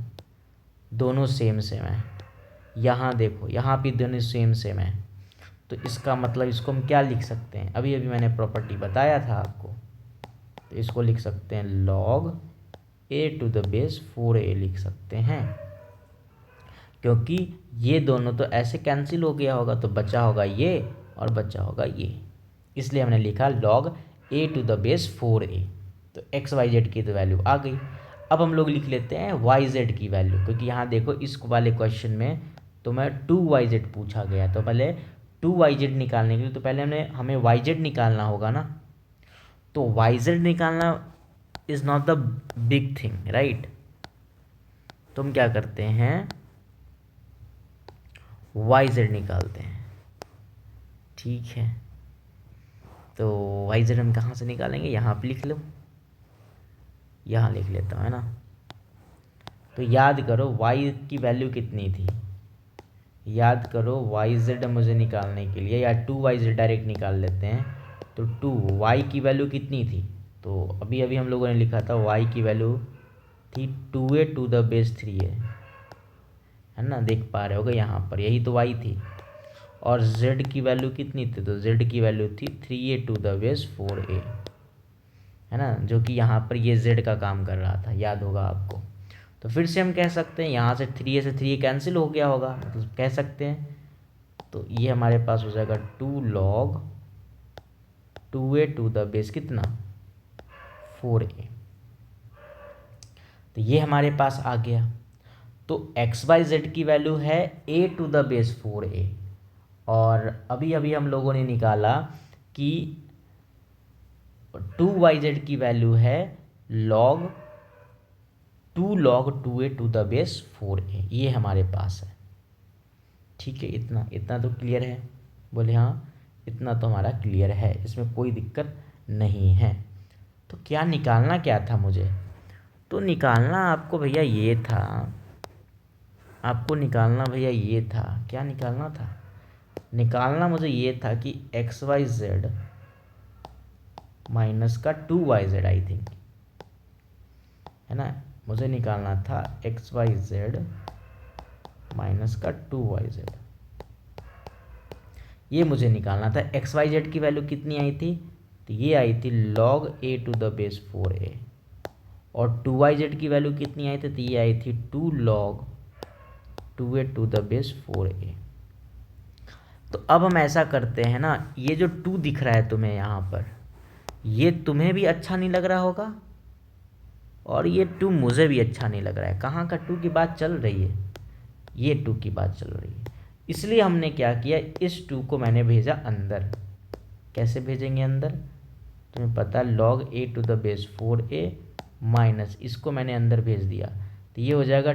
दोनों सेम है, यहाँ देखो यहाँ भी दोनों सेम है, तो इसका मतलब इसको हम क्या लिख सकते हैं, अभी अभी मैंने प्रॉपर्टी बताया था आपको, तो इसको लिख सकते हैं log a to the base 4a लिख सकते हैं, क्योंकि ये दोनों तो ऐसे कैंसिल हो गया होगा, तो बचा होगा ये और बचा होगा ये, इसलिए हमने लिखा log a to the base 4a। तो एक्स वाई जेड की तो वैल्यू आ गई। अब हम लोग लिख लेते हैं वाई जेड की वैल्यू, क्योंकि यहाँ देखो इस वाले क्वेश्चन में तो मैं 2yz पूछा गया, तो पहले 2yz निकालने के लिए तो पहले हमें yz निकालना होगा ना। तो yz निकालना is not the big thing, right. तो हम क्या करते हैं, yz निकालते हैं, ठीक है। तो yz हम कहाँ से निकालेंगे, यहाँ पे लिख लो, यहाँ लिख लेता हूँ, है ना। तो याद करो y की वैल्यू कितनी थी, याद करो yz मुझे निकालने के लिए, या 2yz डायरेक्ट निकाल लेते हैं। तो 2y की वैल्यू कितनी थी, तो अभी अभी हम लोगों ने लिखा था y की वैल्यू थी 2a to the base 3a, है ना, देख पा रहे होगे यहाँ पर, यही तो y थी। और z की वैल्यू कितनी थी, तो z की वैल्यू थी 3a to the base 4a, है ना, जो कि यहाँ पर ये z का काम कर रहा था, याद होगा आपको। तो फिर से हम कह सकते हैं, यहाँ से 3a से 3a कैंसिल हो गया होगा, तो कह सकते हैं, तो ये हमारे पास हो जाएगा 2 log 2a to the base कितना 4a। तो ये हमारे पास आ गया। तो एक्स वाई जेड की वैल्यू है a to the base 4a, और अभी अभी हम लोगों ने निकाला कि 2yz की वैल्यू है log 2a to the base 4a, ये हमारे पास है, ठीक है। इतना इतना तो क्लियर है, बोले हाँ इतना तो हमारा क्लियर है, इसमें कोई दिक्कत नहीं है। तो क्या निकालना क्या था मुझे, तो निकालना आपको भैया ये था, आपको निकालना भैया ये था, क्या निकालना था, निकालना मुझे ये था कि एक्स वाई जेड माइनस का 2yz आई थिंक, है ना, मुझे निकालना था एक्स वाई जेड माइनस का 2yz। ये मुझे निकालना था। एक्स वाई जेड की वैल्यू कितनी आई थी, तो ये आई थी log a to the base 4a, और 2yz की वैल्यू कितनी आई थी, तो ये आई थी 2 log 2a to the base 4a। तो अब हम ऐसा करते हैं ना, ये जो 2 दिख रहा है तुम्हें यहाँ पर, ये तुम्हें भी अच्छा नहीं लग रहा होगा और ये 2 मुझे भी अच्छा नहीं लग रहा है। कहाँ का 2 की बात चल रही है, ये 2 की बात चल रही है। इसलिए हमने क्या किया, इस 2 को मैंने भेजा अंदर। कैसे भेजेंगे अंदर, तुम्हें पता है log a to the base 4a minus, इसको मैंने अंदर भेज दिया, तो ये हो जाएगा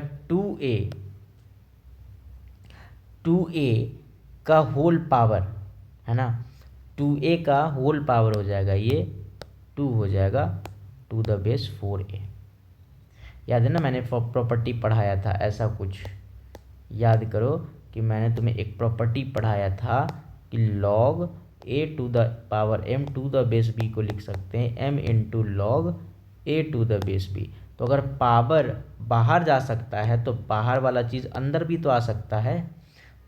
2a का होल पावर, है ना, 2a का होल पावर हो जाएगा, ये 2 हो जाएगा टू द बेस 4a। याद है ना, मैंने प्रॉपर्टी पढ़ाया था ऐसा कुछ, याद करो कि मैंने तुम्हें एक प्रॉपर्टी पढ़ाया था कि log a to the power m to the base b को लिख सकते हैं m into log a to the base b। तो अगर पावर बाहर जा सकता है तो बाहर वाला चीज़ अंदर भी तो आ सकता है,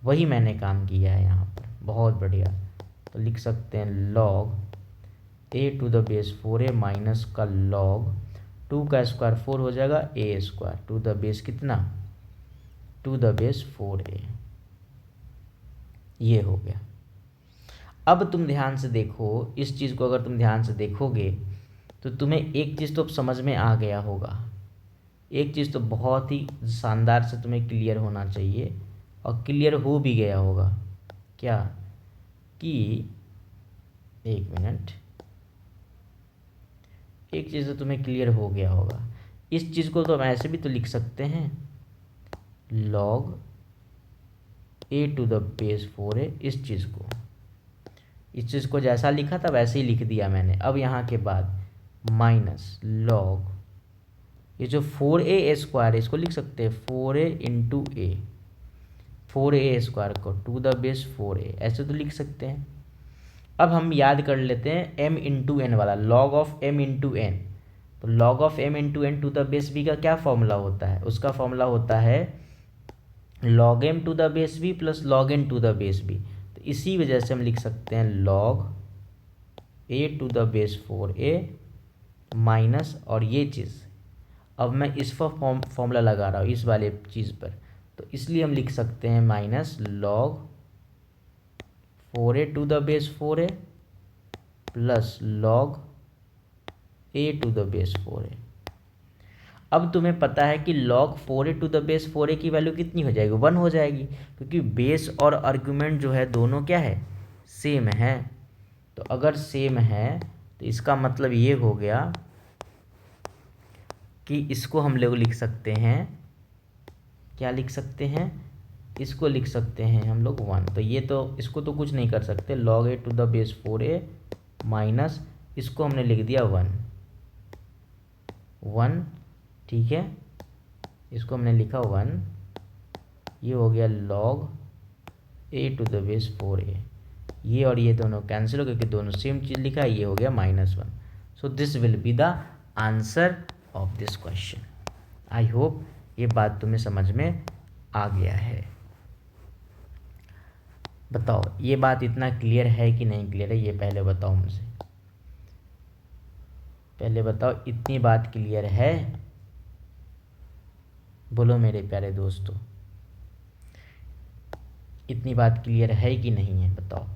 वही मैंने काम किया है यहाँ पर। बहुत बढ़िया, तो लिख सकते हैं log a to the base 4a minus का log 2 का स्क्वायर 4 हो जाएगा a square to the base कितना, टू द बेस 4a। ये हो गया। अब तुम ध्यान से देखो इस चीज़ को, अगर तुम ध्यान से देखोगे तो तुम्हें एक चीज़ तो अब समझ में आ गया होगा, एक चीज़ तो बहुत ही शानदार से तुम्हें क्लियर होना चाहिए और क्लियर हो भी गया होगा। क्या कि एक मिनट, एक चीज़ तो तुम्हें क्लियर हो गया होगा। इस चीज़ को तो हम ऐसे भी तो लिख सकते हैं log a to the base 4a, इस चीज़ को जैसा लिखा था वैसे ही लिख दिया मैंने। अब यहाँ के बाद माइनस log ये जो 4a स्क्वायर है इसको लिख सकते हैं 4a इंटू ए, 4a स्क्वायर को टू द बेस 4a, ऐसे तो लिख सकते हैं। अब हम याद कर लेते हैं m इंटू एन वाला, log of m into n. तो log of m into n to the base b का क्या फॉर्मूला होता है, उसका फॉर्मूला होता है log m to the base b plus log n to the base b। तो इसी वजह से हम लिख सकते हैं log a to the base 4a minus, और ये चीज़ अब मैं इस पर फॉर्मूला लगा रहा हूँ इस वाले चीज़ पर, तो इसलिए हम लिख सकते हैं minus log 4a to the base 4a plus log a to the base 4a। अब तुम्हें पता है कि log 4a to the base 4a की वैल्यू कितनी हो जाएगी, 1 हो जाएगी, क्योंकि बेस और आर्गुमेंट जो है दोनों क्या है, सेम है। तो अगर सेम है तो इसका मतलब ये हो गया कि इसको हम लोग लिख सकते हैं, क्या लिख सकते हैं, इसको लिख सकते हैं हम लोग 1। तो ये तो इसको तो कुछ नहीं कर सकते, log a to the base 4a minus इसको हमने लिख दिया 1, ठीक है, इसको हमने लिखा 1, ये हो गया log a to the base 4a। ये और ये दोनों कैंसिल हो गए क्योंकि दोनों सेम चीज़ लिखा है, ये हो गया -1। So this will be the answer of this question. I hope ये बात तुम्हें समझ में आ गया है। बताओ ये बात इतना क्लियर है कि नहीं क्लियर है, ये पहले बताओ मुझे, पहले बताओ इतनी बात क्लियर है, बोलो मेरे प्यारे दोस्तों, इतनी बात क्लियर है कि नहीं है, बताओ।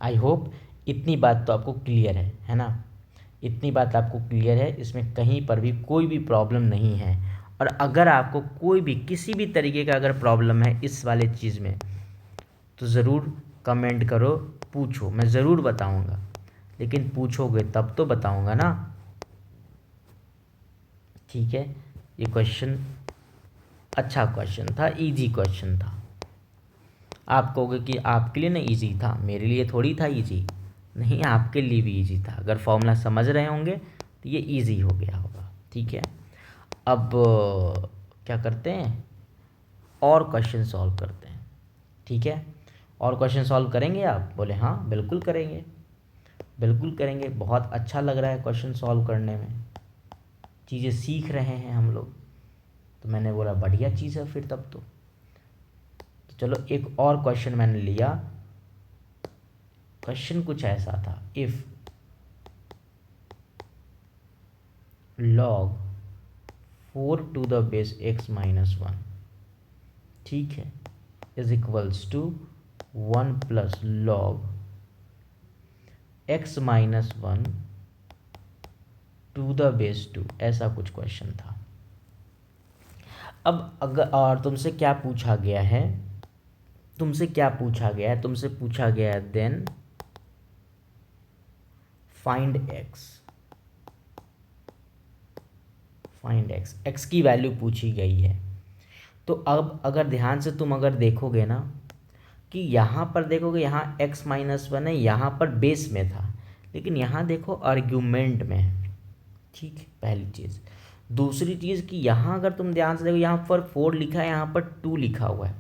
आई होप इतनी बात तो आपको क्लियर है ना, इतनी बात आपको क्लियर है, इसमें कहीं पर भी कोई भी प्रॉब्लम नहीं है। और अगर आपको कोई भी किसी भी तरीके का अगर प्रॉब्लम है इस वाले चीज़ में तो ज़रूर कमेंट करो, पूछो, मैं ज़रूर बताऊंगा, लेकिन पूछोगे तब तो बताऊंगा ना, ठीक है। ये क्वेश्चन अच्छा क्वेश्चन था, इजी क्वेश्चन था। आप कहोगे कि आपके लिए ना इजी था, मेरे लिए थोड़ी था इजी, नहीं आपके लिए भी इजी था। अगर फॉर्मूला समझ रहे होंगे तो ये इजी हो गया होगा, ठीक है। अब क्या करते हैं, और क्वेश्चन सॉल्व करते हैं, ठीक है। और क्वेश्चन सॉल्व करेंगे आप, बोले हाँ बिल्कुल करेंगे, बिल्कुल करेंगे। बहुत अच्छा लग रहा है क्वेश्चन सॉल्व करने में, चीज़ें सीख रहे हैं हम लोग, तो मैंने बोला बढ़िया चीज़ है फिर तब तो चलो एक और क्वेश्चन मैंने लिया। क्वेश्चन कुछ ऐसा था, if log 4 to the base x minus 1, ठीक है, is equals to 1 plus log x minus 1 to the base 2, ऐसा कुछ क्वेश्चन था। अब अगर और तुमसे क्या पूछा गया है, तुमसे पूछा गया है देन फाइंड x की वैल्यू पूछी गई है। तो अब अगर ध्यान से तुम अगर देखोगे ना कि यहाँ पर देखोगे, यहाँ x माइनस 1 है, यहाँ पर बेस में था, लेकिन यहाँ देखो आर्ग्यूमेंट में है, ठीक है, पहली चीज़। दूसरी चीज़ कि यहाँ अगर तुम ध्यान से देखो, यहाँ पर 4 लिखा है, यहाँ पर 2 लिखा हुआ है,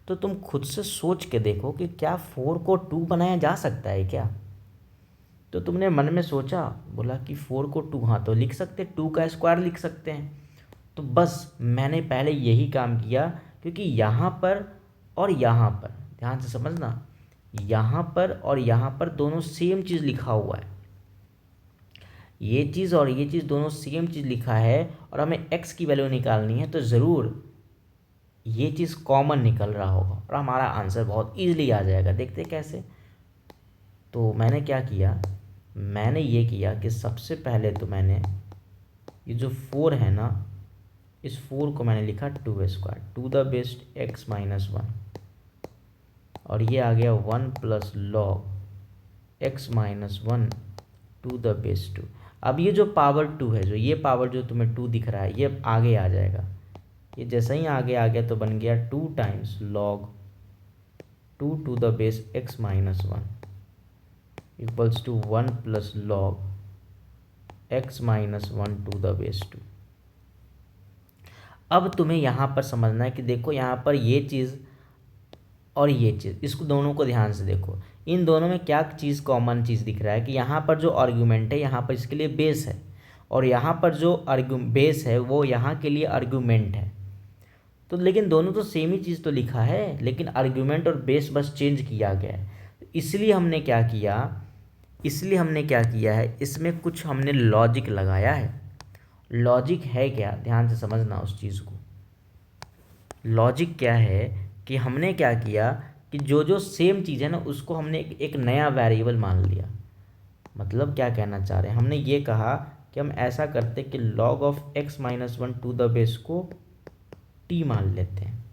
तो तुम खुद से सोच के देखो कि क्या 4 को 2 बनाया जा सकता है क्या। तो तुमने मन में सोचा, बोला कि 4 को 2, हाँ तो लिख सकते, 2 का स्क्वायर लिख सकते हैं। तो बस मैंने पहले यही काम किया, क्योंकि यहाँ पर और यहाँ पर ध्यान से समझना, यहाँ पर और यहाँ पर दोनों सेम चीज़ लिखा हुआ है, ये चीज़ और ये चीज़ दोनों सेम चीज़ लिखा है, और हमें x की वैल्यू निकालनी है, तो ज़रूर ये चीज़ कॉमन निकल रहा होगा और हमारा आंसर बहुत ईजिली आ जाएगा। देखते कैसे। तो मैंने क्या किया, मैंने ये किया कि सबसे पहले तो मैंने ये जो 4 है ना, इस 4 को मैंने लिखा 2 square to the base x minus 1, और ये आ गया 1 plus log x minus 1 to the base 2। अब ये जो पावर 2 है, जो ये पावर जो तुम्हें 2 दिख रहा है, ये आगे आ जाएगा, ये जैसे ही आगे आ गया तो बन गया 2 times log 2 to the base x minus 1 equals to 1 plus log x minus 1 to the base 2। अब तुम्हें यहाँ पर समझना है कि देखो यहाँ पर ये चीज़ और ये चीज़, इसको दोनों को ध्यान से देखो, इन दोनों में क्या चीज़ कॉमन चीज़ दिख रहा है कि यहाँ पर जो आर्ग्यूमेंट है, यहाँ पर इसके लिए बेस है, और यहाँ पर जो बेस है वो यहाँ के लिए आर्ग्यूमेंट है। तो लेकिन दोनों तो सेम ही चीज़ तो लिखा है, लेकिन आर्ग्यूमेंट और बेस बस चेंज किया गया है। इसलिए हमने क्या किया है, इसमें कुछ हमने लॉजिक लगाया है। लॉजिक है क्या, ध्यान से समझना उस चीज़ को। लॉजिक क्या है कि हमने क्या किया कि जो जो सेम चीज़ है ना, उसको हमने एक नया वेरिएबल मान लिया। मतलब क्या कहना चाह रहे हैं, हमने ये कहा कि हम ऐसा करते कि log of x minus 1 to the base को t मान लेते हैं,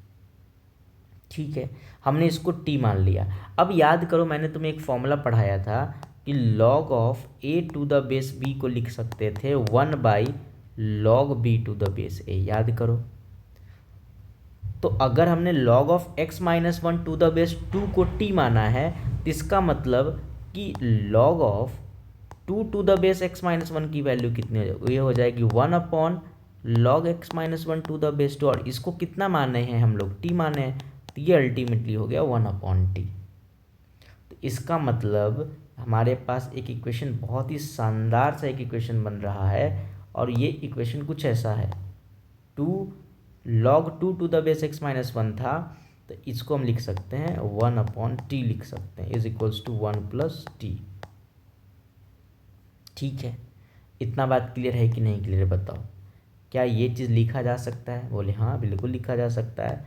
ठीक है, हमने इसको t मान लिया। अब याद करो, मैंने तुम्हें एक फॉर्मूला पढ़ाया था कि log of a to the base b को लिख सकते थे 1 by log b to the base a, याद करो। तो अगर हमने log of x minus 1 to the base 2 को t माना है, तो इसका मतलब कि log of 2 to the base x minus 1 की वैल्यू कितनी हो जाएगी, ये हो जाएगी 1 upon log x minus 1 to the base 2, और इसको कितना माने हैं हम लोग, t माने हैं, तो ये अल्टीमेटली हो गया 1 अपॉन टी। तो इसका मतलब हमारे पास एक इक्वेशन, बहुत ही शानदार सा एक इक्वेशन बन रहा है, और ये इक्वेशन कुछ ऐसा है, log 2 to the base x minus 1 था, तो इसको हम लिख सकते हैं 1 अपॉन टी लिख सकते हैं, is equals to 1 plus t. ठीक है, इतना बात क्लियर है कि नहीं क्लियर, बताओ। क्या ये चीज़ लिखा जा सकता है, बोले हाँ बिल्कुल लिखा जा सकता है,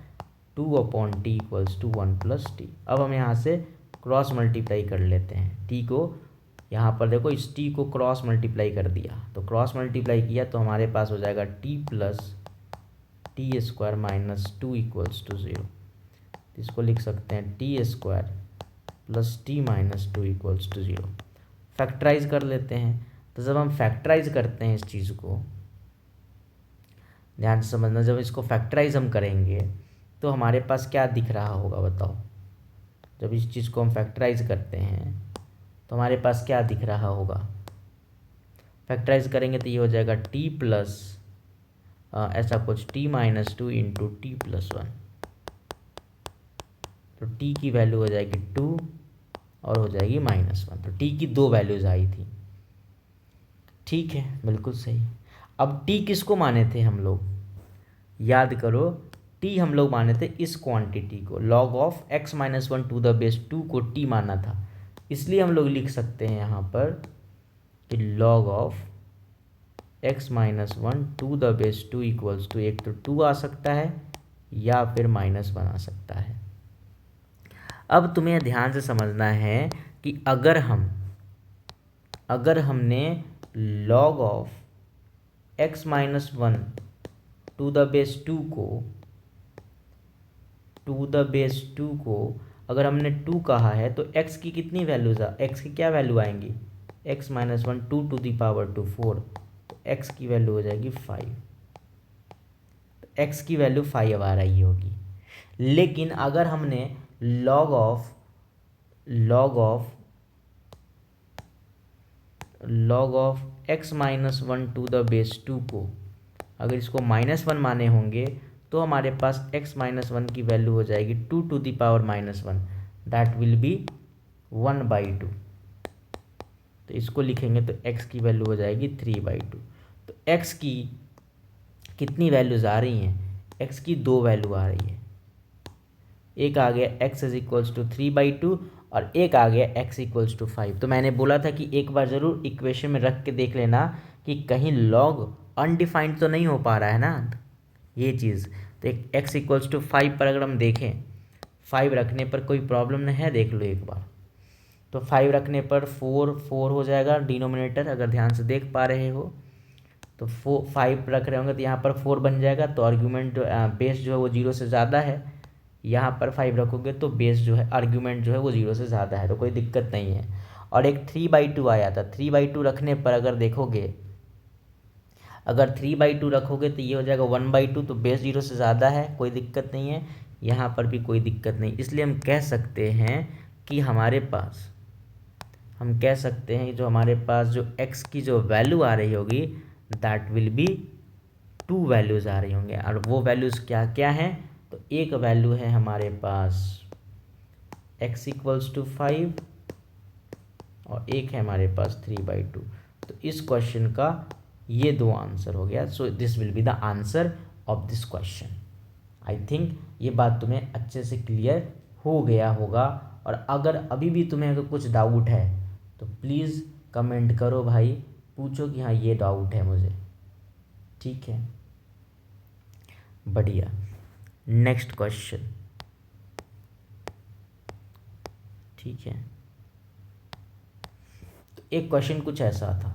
2 upon t equals to 1 plus t. अब हम यहाँ से क्रॉस मल्टीप्लाई कर लेते हैं, टी को यहाँ पर देखो, इस टी को क्रॉस मल्टीप्लाई कर दिया, तो क्रॉस मल्टीप्लाई किया तो हमारे पास हो जाएगा t plus t square minus 2 equals to 0। इसको लिख सकते हैं t square plus t minus 2 equals to 0। Factorize कर लेते हैं, तो जब हम फैक्टराइज करते हैं इस चीज़ को, ध्यान से समझना, जब इसको फैक्टराइज हम करेंगे तो हमारे पास क्या दिख रहा होगा, बताओ। जब इस चीज़ को हम फैक्टराइज करते हैं तो हमारे पास क्या दिख रहा होगा, फैक्टराइज करेंगे तो ये हो जाएगा टी प्लस ऐसा कुछ T minus 2 into T plus 1, तो टी की वैल्यू हो जाएगी 2 और हो जाएगी -1, तो टी की 2 वैल्यूज़ आई थी। ठीक है, बिल्कुल सही। अब टी किसको माने थे हम लोग, याद करो t हम लोग माने थे इस क्वांटिटी को, log of x minus one to the base 2 को t माना था, इसलिए हम लोग लिख सकते हैं यहाँ पर कि log of x minus one to the base 2 equals to, एक तो 2 आ सकता है या फिर -1 आ सकता है। अब तुम्हें ध्यान से समझना है कि अगर हमने log of x minus one to the base 2 को अगर हमने 2 कहा है तो x की कितनी वैल्यूज x की क्या वैल्यू आएंगी, x minus one 2 to the power 2 4, तो x की वैल्यू हो जाएगी 5, तो x की वैल्यू 5 आ रही होगी। लेकिन अगर हमने log of x minus one to the base 2 को अगर इसको -1 माने होंगे तो हमारे पास x माइनस वन की वैल्यू हो जाएगी 2 to the power -1, that will be 1/2। तो इसको लिखेंगे तो x की वैल्यू हो जाएगी 3/2। तो x की कितनी वैल्यूज़ आ रही हैं, x की 2 वैल्यू आ रही है, एक आ गया x इज इक्वल्स टू 3/2 और एक आ गया x इक्वल्स टू 5। तो मैंने बोला था कि एक बार ज़रूर इक्वेशन में रख के देख लेना कि कहीं log अनडिफाइंड तो नहीं हो पा रहा है ना ये चीज़। तो एक x इक्वल्स टू 5 पर अगर हम देखें, 5 रखने पर कोई प्रॉब्लम नहीं है, देख लो एक बार। तो 5 रखने पर 4 हो जाएगा डिनोमिनेटर, अगर ध्यान से देख पा रहे हो तो 5 रख रहे होंगे तो यहाँ पर 4 बन जाएगा। तो आर्ग्यूमेंट जो बेस जो है वो 0 से ज़्यादा है, यहाँ पर 5 रखोगे तो बेस जो है आर्ग्यूमेंट जो है वो 0 से ज़्यादा है, तो कोई दिक्कत नहीं है। और एक 3/2 आया था, 3/2 रखने पर अगर देखोगे, अगर 3/2 रखोगे तो ये हो जाएगा 1/2, तो बेस 0 से ज़्यादा है, कोई दिक्कत नहीं है, यहाँ पर भी कोई दिक्कत नहीं। इसलिए हम कह सकते हैं कि जो हमारे पास जो x की जो वैल्यू आ रही होगी दैट विल बी 2 वैल्यूज़ आ रही होंगे। और वो वैल्यूज़ क्या क्या हैं, तो एक वैल्यू है हमारे पास x इक्वल्स टू 5 और एक है हमारे पास 3/2। तो इस क्वेश्चन का ये 2 आंसर हो गया। So this will be the answer of this question. I think ये बात तुम्हें अच्छे से क्लियर हो गया होगा। और अगर अभी भी तुम्हें अगर कुछ डाउट है तो प्लीज़ कमेंट करो भाई, पूछो कि हाँ ये डाउट है मुझे, ठीक है, बढ़िया। नेक्स्ट क्वेश्चन, ठीक है। तो एक क्वेश्चन कुछ ऐसा था,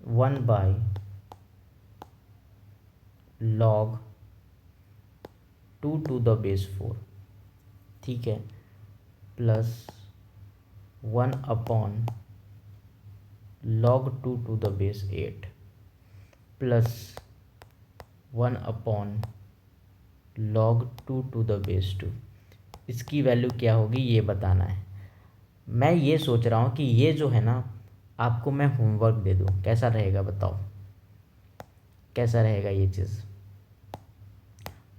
1/log 2 टू द बेस 4, ठीक है, plus 1/log 2 to the base 8 प्लस 1/log 2 टू द बेस 2। इसकी वैल्यू क्या होगी ये बताना है। मैं ये सोच रहा हूँ कि ये जो है ना, आपको मैं होमवर्क दे दूँ, कैसा रहेगा बताओ, कैसा रहेगा ये चीज़?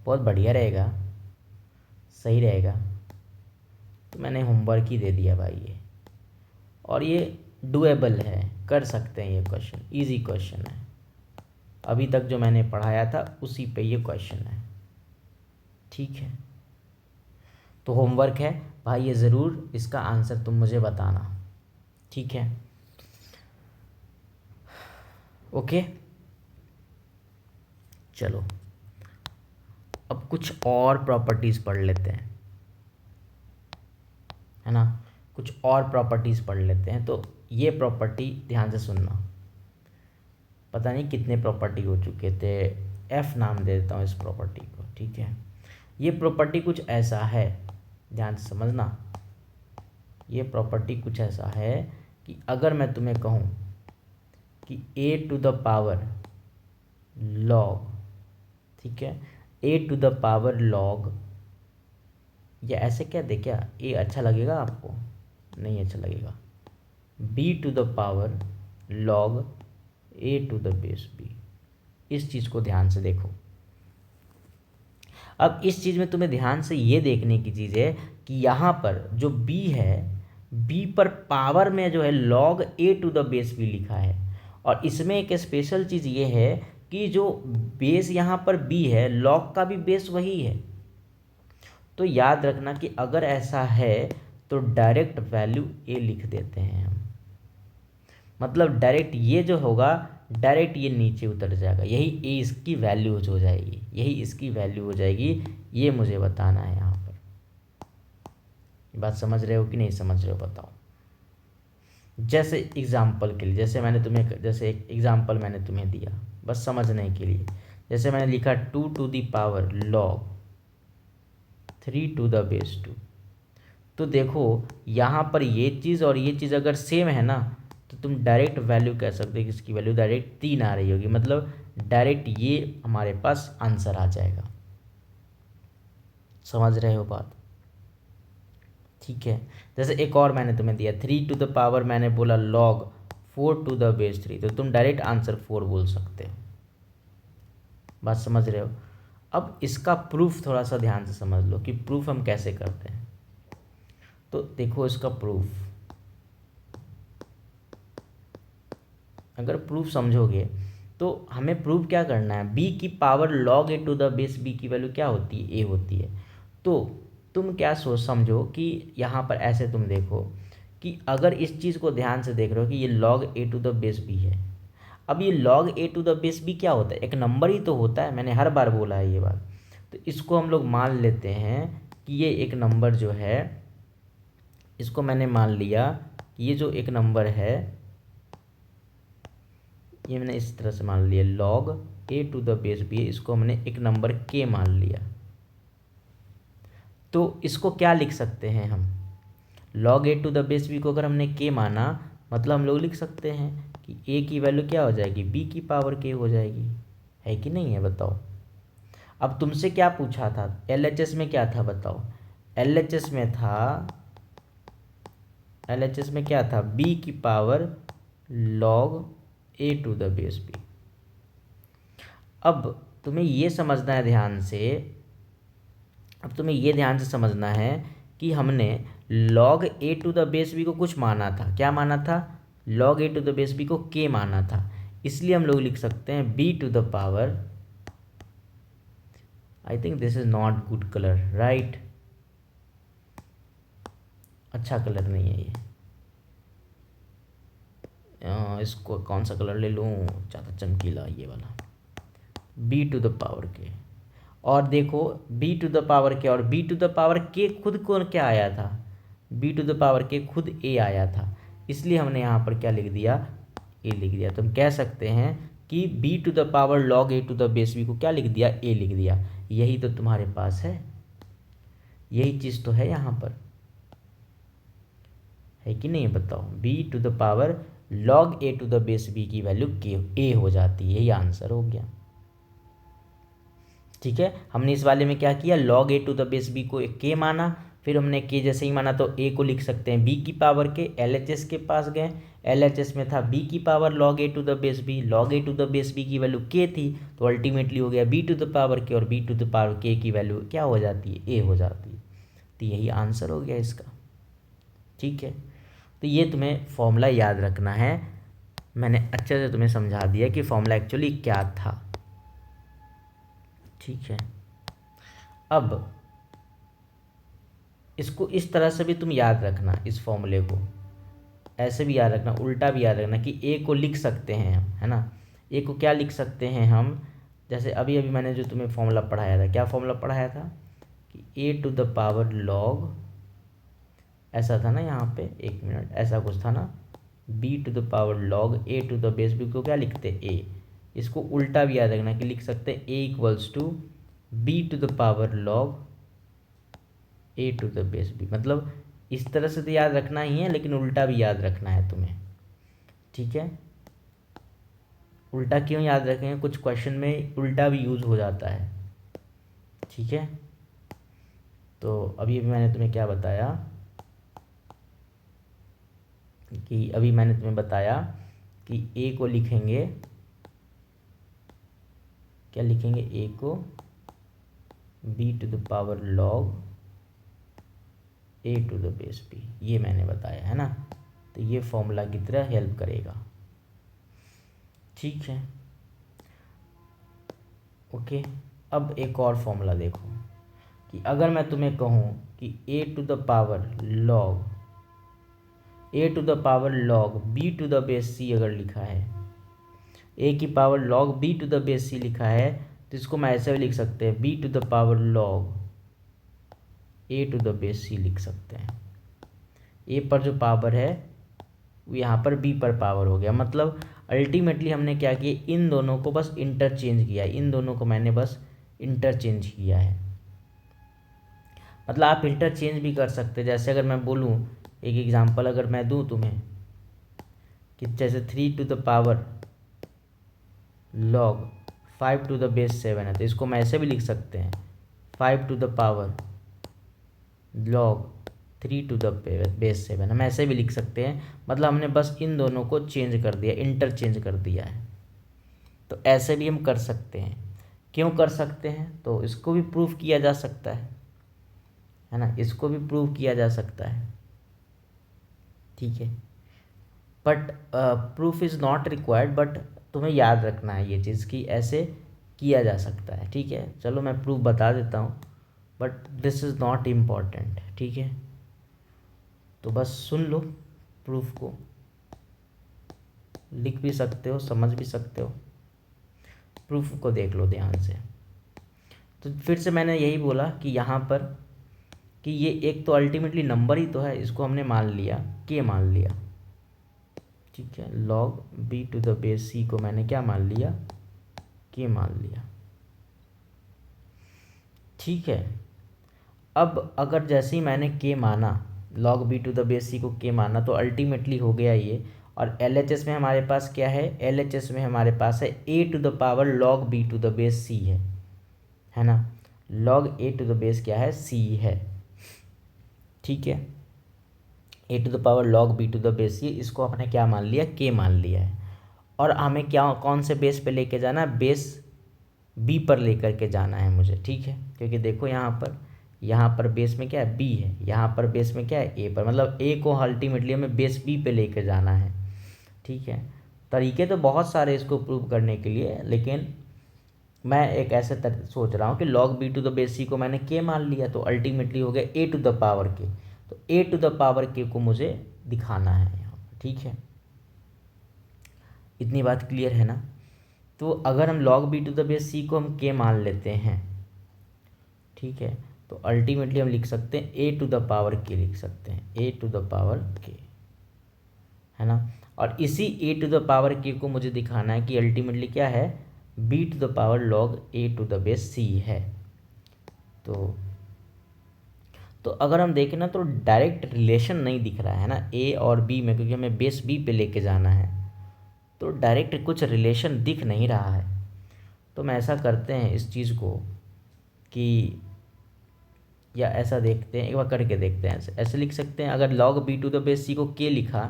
बहुत बढ़िया रहेगा, सही रहेगा। तो मैंने होमवर्क ही दे दिया भाई ये, और ये डुएबल है, कर सकते हैं ये क्वेश्चन, इजी क्वेश्चन है। अभी तक जो मैंने पढ़ाया था उसी पे ये क्वेश्चन है, ठीक है। तो होमवर्क है भाई, ये ज़रूर इसका आंसर तुम मुझे बताना, ठीक है, ओके। चलो अब कुछ और प्रॉपर्टीज़ पढ़ लेते हैं, है ना, कुछ और प्रॉपर्टीज़ पढ़ लेते हैं। तो ये प्रॉपर्टी ध्यान से सुनना, पता नहीं कितने प्रॉपर्टी हो चुके थे, F नाम दे देता हूँ इस प्रॉपर्टी को, ठीक है। ये प्रॉपर्टी कुछ ऐसा है, ध्यान से समझना, ये प्रॉपर्टी कुछ ऐसा है कि अगर मैं तुम्हें कहूँ कि a to the power log, ठीक है, a to the power log, या ऐसे क्या दे, क्या a अच्छा लगेगा आपको? नहीं अच्छा लगेगा। b to the power log a to the base b, इस चीज़ को ध्यान से देखो। अब इस चीज़ में तुम्हें ध्यान से ये देखने की चीज़ है कि यहाँ पर जो b है, b पर पावर में जो है log a to the base b लिखा है। और इसमें एक स्पेशल चीज़ ये है कि जो बेस यहाँ पर b है, log का भी बेस वही है। तो याद रखना कि अगर ऐसा है तो डायरेक्ट वैल्यू a लिख देते हैं हम, मतलब डायरेक्ट ये जो होगा डायरेक्ट ये नीचे उतर जाएगा, यही a इसकी वैल्यू हो जाएगी, यही इसकी वैल्यू हो जाएगी। ये मुझे बताना है यहाँ पर। बात समझ रहे हो कि नहीं समझ रहे हो बताओ। जैसे एग्जाम्पल के लिए, जैसे एक एग्जाम्पल मैंने तुम्हें दिया बस समझने के लिए। जैसे मैंने लिखा 2 to the power log 3 to the base 2। तो देखो यहाँ पर ये चीज़ और ये चीज़ अगर सेम है ना, तो तुम डायरेक्ट वैल्यू कह सकते हो कि इसकी वैल्यू डायरेक्ट 3 आ रही होगी, मतलब डायरेक्ट ये हमारे पास आंसर आ जाएगा। समझ रहे हो बात? ठीक है। जैसे एक और मैंने तुम्हें दिया 3 to the power, मैंने बोला log 4 to the base 3, तो तुम डायरेक्ट आंसर 4 बोल सकते हो। बात समझ रहे हो? अब इसका प्रूफ थोड़ा सा ध्यान से समझ लो कि प्रूफ हम कैसे करते हैं। तो देखो इसका प्रूफ, अगर प्रूफ समझोगे तो हमें प्रूफ क्या करना है, b की power log a to the base b की वैल्यू क्या होती है, a होती है। तो तुम क्या समझो कि यहाँ पर ऐसे तुम देखो कि अगर इस चीज़ को ध्यान से देख रहे हो कि ये log a to the base b है। अब ये log a to the base b क्या होता है, एक नंबर ही तो होता है, मैंने हर बार बोला है ये बात। तो इसको हम लोग मान लेते हैं कि ये एक नंबर जो है, इसको मैंने मान लिया कि ये जो एक नंबर है, ये मैंने इस तरह से मान लिया log a to the base b, इसको हमने एक नंबर k मान लिया। तो इसको क्या लिख सकते हैं हम, log a to the base b को अगर हमने k माना, मतलब हम लोग लिख सकते हैं कि a की वैल्यू क्या हो जाएगी, b की पावर k हो जाएगी। है कि नहीं है बताओ। अब तुमसे क्या पूछा था, LHS में क्या था बताओ। LHS में क्या था, b की power log a to the base b। अब तुम्हें ये समझना है ध्यान से, अब तुम्हें ये ध्यान से समझना है कि हमने log a to the base b को कुछ माना था, क्या माना था, log a to the base b को k माना था। इसलिए हम लोग लिख सकते हैं b to the power, I think this is not good colour, right. अच्छा कलर नहीं है ये, इसको कौन सा कलर ले लूँ ज़्यादा चमकीला, ये वाला, b to the power k। और देखो b टू द पावर के और b टू द पावर के खुद को क्या आया था, b टू द पावर के खुद a आया था, इसलिए हमने यहाँ पर क्या लिख दिया, a लिख दिया। तो हम कह सकते हैं कि b to the power log a to the base b को क्या लिख दिया, a लिख दिया। यही तो तुम्हारे पास है, यही चीज़ तो है यहाँ पर, है कि नहीं बताओ। b to the power log a to the base b की वैल्यू a हो जाती है, यही आंसर हो गया। ठीक है, हमने इस वाले में क्या किया, log a to the base b को k माना, फिर हमने k जैसे ही माना तो a को लिख सकते हैं b की पावर k। LHS के पास गए, LHS में था b की power log a to the base b, log a to the base b की वैल्यू k थी, तो अल्टीमेटली हो गया b to the power k, और b to the power k की वैल्यू क्या हो जाती है, a हो जाती है। तो यही आंसर हो गया इसका। ठीक है, तो ये तुम्हें फॉर्मूला याद रखना है, मैंने अच्छे से तुम्हें समझा दिया कि फॉर्मूला एक्चुअली क्या था। ठीक है, अब इसको इस तरह से भी तुम याद रखना, इस फॉर्मूले को ऐसे भी याद रखना, उल्टा भी याद रखना कि ए को लिख सकते हैं हम, है ना। ए को क्या लिख सकते हैं हम, जैसे अभी अभी मैंने जो तुम्हें फॉर्मूला पढ़ाया था, क्या फॉर्मूला पढ़ाया था कि A to the power log, ऐसा था ना यहाँ पे, एक मिनट, ऐसा कुछ था ना, b to the power log A to the base B को क्या लिखते ए, इसको उल्टा भी याद रखना कि लिख सकते हैं A equals to B to the power log A to the base B. मतलब इस तरह से तो याद रखना ही है, लेकिन उल्टा भी याद रखना है तुम्हें। ठीक है, उल्टा क्यों याद रखेंगे, कुछ क्वेश्चन में उल्टा भी यूज़ हो जाता है। ठीक है, तो अभी मैंने तुम्हें क्या बताया कि अभी मैंने तुम्हें बताया कि ए को लिखेंगे, क्या लिखेंगे, ए को b to the power log A to the base b, ये मैंने बताया है ना। तो ये फॉर्मूला की तरह हेल्प करेगा। ठीक है, ओके, अब एक और फॉर्मूला देखो कि अगर मैं तुम्हें कहूँ कि a to the power log b to the base c अगर लिखा है, a की power log b to the base c लिखा है, तो इसको मैं ऐसे भी लिख सकते हैं b to the power log a to the base c लिख सकते हैं। a पर जो पावर है वो यहाँ पर b पर पावर हो गया। मतलब अल्टीमेटली हमने क्या किया, इन दोनों को बस इंटरचेंज किया, इन दोनों को मैंने बस इंटरचेंज किया है। मतलब आप इंटरचेंज भी कर सकते हैं। जैसे अगर मैं बोलूँ, एक एग्जांपल अगर मैं दूँ तुम्हें कि जैसे 3 to the power log 5 to the base 7 है, तो इसको मैं ऐसे भी लिख सकते हैं 5 to the power log 3 to the base 7, हम ऐसे भी लिख सकते हैं। मतलब हमने बस इन दोनों को चेंज कर दिया, इंटरचेंज कर दिया है। तो ऐसे भी हम कर सकते हैं। क्यों कर सकते हैं, तो इसको भी प्रूव किया जा सकता है ना, इसको भी प्रूव किया जा सकता है, ठीक है। But proof is not required, but तुम्हें याद रखना है ये चीज़ कि ऐसे किया जा सकता है, ठीक है। चलो मैं प्रूफ बता देता हूँ, but this is not important, ठीक है। तो बस सुन लो, प्रूफ को लिख भी सकते हो, समझ भी सकते हो, प्रूफ को देख लो ध्यान से। तो फिर से मैंने यही बोला कि यहाँ पर कि ये एक तो अल्टीमेटली नंबर ही तो है, इसको हमने मान लिया, के मान लिया, ठीक है। Log b to the base c को मैंने क्या मान लिया, के मान लिया, ठीक है। अब अगर जैसे ही मैंने के माना, log b to the base c को के माना, तो अल्टीमेटली हो गया ये। और LHS में हमारे पास क्या है, LHS में हमारे पास है a to the power log b to the base c है ना। Log a to the base क्या है, c है, ठीक है। a to the power log b to the base c, इसको हमने क्या मान लिया, के मान लिया है। और हमें क्या, कौन से बेस पे लेके जाना है, बेस b पर लेकर के जाना है मुझे, ठीक है। क्योंकि देखो यहाँ पर बेस में क्या है, b है, यहाँ पर बेस में क्या है, a पर। मतलब a को अल्टीमेटली हमें बेस b पे लेके जाना है, ठीक है। तरीके तो बहुत सारे इसको प्रूव करने के लिए, लेकिन मैं एक ऐसे सोच रहा हूँ कि log b to the base c को मैंने k मान लिया, तो अल्टीमेटली हो गया a to the power k। तो a to the power k को मुझे दिखाना है यहाँ पर, ठीक है। इतनी बात क्लियर है ना। तो अगर हम log b to the base c को हम k मान लेते हैं, ठीक है, तो अल्टीमेटली हम लिख सकते हैं a to the power k, लिख सकते हैं a to the power k, है ना। और इसी a to the power k को मुझे दिखाना है कि अल्टीमेटली क्या है, b to the power log a to the base c है। तो अगर हम देखें ना, तो डायरेक्ट रिलेशन नहीं दिख रहा है ना a और b में, क्योंकि हमें बेस b पे लेके जाना है, तो डायरेक्ट कुछ रिलेशन दिख नहीं रहा है। तो मैं ऐसा करते हैं इस चीज़ को कि, या ऐसा देखते हैं, एक बार करके देखते हैं। ऐसे लिख सकते हैं, अगर log b to the base c को k लिखा,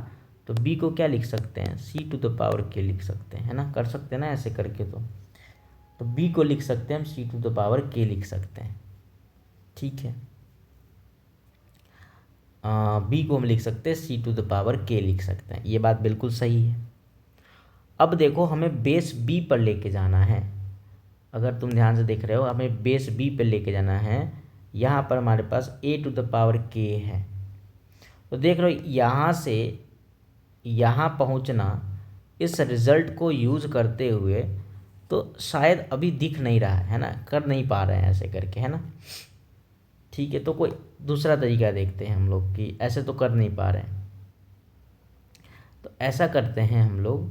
तो b को क्या लिख सकते हैं, c to the power k लिख सकते हैं, है ना। कर सकते हैं ना ऐसे करके, तो b को लिख सकते हैं हम c to the power k लिख सकते हैं, ठीक है। b को हम लिख सकते हैं c to the power k लिख सकते हैं, ये बात बिल्कुल सही है। अब देखो, हमें बेस b पर लेके जाना है। अगर तुम ध्यान से देख रहे हो, हमें बेस b पे लेके जाना है। यहाँ पर हमारे पास a to the power k है। तो देख रहे हो, यहाँ से यहाँ पहुँचना इस रिज़ल्ट को यूज़ करते हुए, तो शायद अभी दिख नहीं रहा है ना, कर नहीं पा रहे हैं ऐसे करके, है ना, ठीक है। तो कोई दूसरा तरीका देखते हैं हम लोग कि ऐसे तो कर नहीं पा रहे हैं, तो ऐसा करते हैं हम लोग,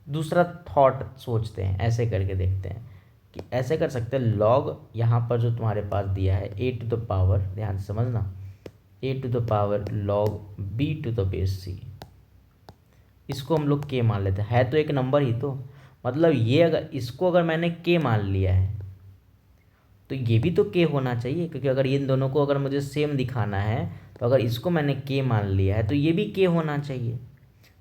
दूसरा थॉट सोचते हैं, ऐसे करके देखते हैं कि ऐसे कर सकते हैं। लॉग यहाँ पर जो तुम्हारे पास दिया है a टू द पावर, ध्यान से समझना, a to the power log b to the base c, इसको हम लोग k मान लेते हैं। है तो एक नंबर ही, तो मतलब ये अगर इसको अगर मैंने k मान लिया है, तो ये भी तो k होना चाहिए, क्योंकि अगर इन दोनों को अगर मुझे सेम दिखाना है, तो अगर इसको मैंने k मान लिया है, तो ये भी k होना चाहिए।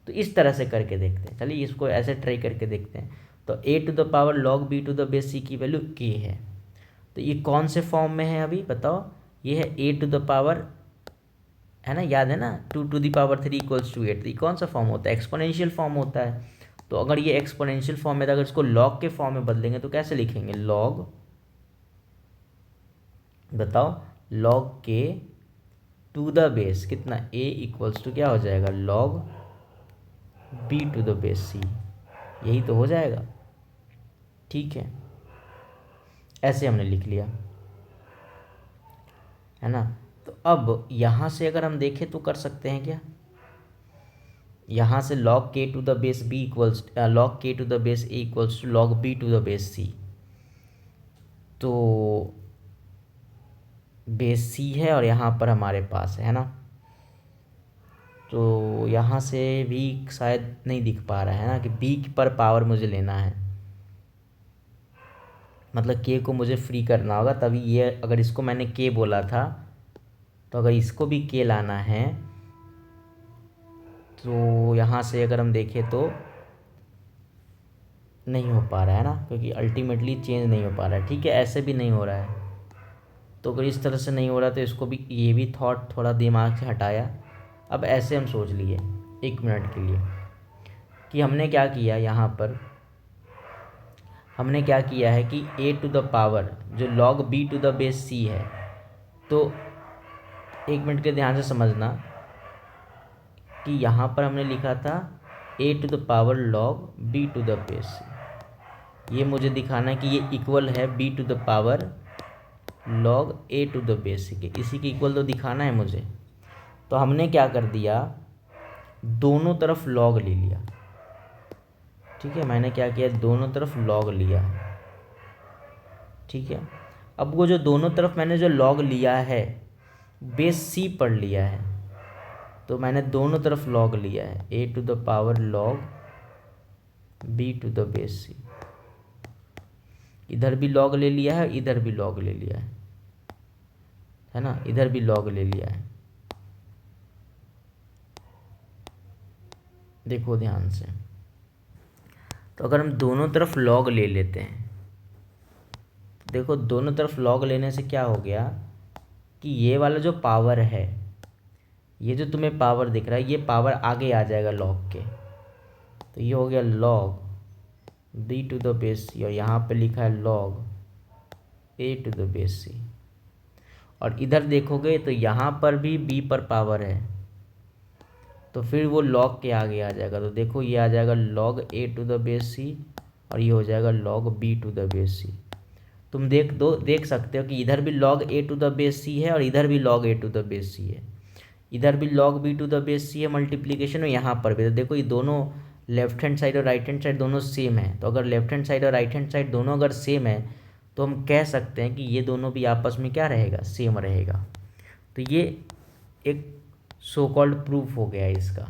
तो इस तरह से करके देखते हैं, चलिए इसको ऐसे ट्राई करके देखते हैं। तो a to the power log b to the base c की वैल्यू k है। तो ये कौन से फॉर्म में है अभी बताओ, ये है a टू द पावर, है ना, याद है ना, 2 to the power 3 equals to 8। तो ये कौन सा फॉर्म होता है, एक्सपोनेंशियल फॉर्म होता है। तो अगर ये एक्सपोनेंशियल फॉर्म में था, अगर इसको लॉग के फॉर्म में बदलेंगे तो कैसे लिखेंगे? लॉग, बताओ, लॉग के टू द बेस कितना a इक्वल्स टू क्या हो जाएगा? Log b to the base c, यही तो हो जाएगा। ठीक है, ऐसे हमने लिख लिया, है ना। तो अब यहाँ से अगर हम देखें तो कर सकते हैं क्या? यहाँ से log k to the base b equals log k to the base a equals to log b to the base c। तो बेस c है और यहाँ पर हमारे पास है ना, तो यहाँ से भी शायद नहीं दिख पा रहा है ना कि b पर पावर मुझे लेना है, मतलब k को मुझे फ्री करना होगा, तभी ये, अगर इसको मैंने k बोला था तो अगर इसको भी k लाना है तो यहाँ से अगर हम देखें तो नहीं हो पा रहा है ना, क्योंकि अल्टीमेटली चेंज नहीं हो पा रहा है। ठीक है, ऐसे भी नहीं हो रहा है, तो अगर इस तरह से नहीं हो रहा तो इसको भी, ये भी थॉट थोड़ा दिमाग से हटाया। अब ऐसे हम सोच लिए 1 मिनट के लिए कि हमने क्या किया, यहाँ पर हमने क्या किया है कि a टू द पावर जो log b to the base c है, तो 1 मिनट के ध्यान से समझना कि यहाँ पर हमने लिखा था a to the power log b to the base c, ये मुझे दिखाना है कि ये इक्वल है b to the power log a to the base c के, इसी के इक्वल तो दिखाना है मुझे। तो हमने क्या कर दिया, दोनों तरफ log ले लिया। ठीक है, मैंने क्या किया, दोनों तरफ log लिया। ठीक है, अब वो जो दोनों तरफ मैंने जो log लिया है, बेस c पर लिया है, तो मैंने दोनों तरफ log लिया है, a to the power log b to the base c, इधर भी log ले लिया है, इधर भी log ले लिया है ना, इधर भी log ले लिया है। देखो ध्यान से, तो अगर हम दोनों तरफ log ले लेते हैं, देखो दोनों तरफ log लेने से क्या हो गया कि ये वाला जो पावर है, ये जो तुम्हें पावर दिख रहा है, ये पावर आगे आ जाएगा log के, तो ये हो गया log b to the base c, और यहाँ पे लिखा है log a to the base c। और इधर देखोगे तो यहाँ पर भी b पर पावर है, तो फिर वो log के आगे आ जाएगा, तो देखो ये आ जाएगा log a to the base c, और ये हो जाएगा log b to the base c। तुम देख सकते हो कि इधर भी log a to the base c है और इधर भी log a to the base c है, इधर भी log b to the base c है मल्टीप्लिकेशन में, यहाँ पर भी। तो देखो ये दोनों लेफ्ट हैंड साइड और राइट हैंड साइड दोनों सेम है, तो अगर लेफ्ट हैंड साइड और राइट हैंड साइड दोनों अगर सेम है तो हम कह सकते हैं कि ये दोनों भी आपस में क्या रहेगा, सेम रहेगा। तो ये एक सो कॉल्ड प्रूफ हो गया है इसका।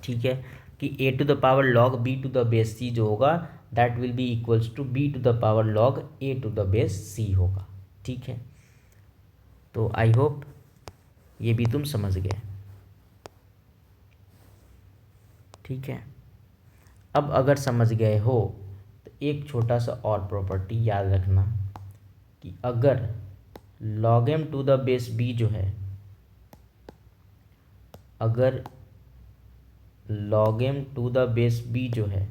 ठीक है, कि a to the power log b to the base c जो होगा that will be equals to b to the power log a to the base c होगा। ठीक है, तो आई होप ये भी तुम समझ गए। ठीक है, अब अगर समझ गए हो तो एक छोटा सा और प्रॉपर्टी याद रखना कि अगर log m to the base b जो है, अगर log m to the base b जो है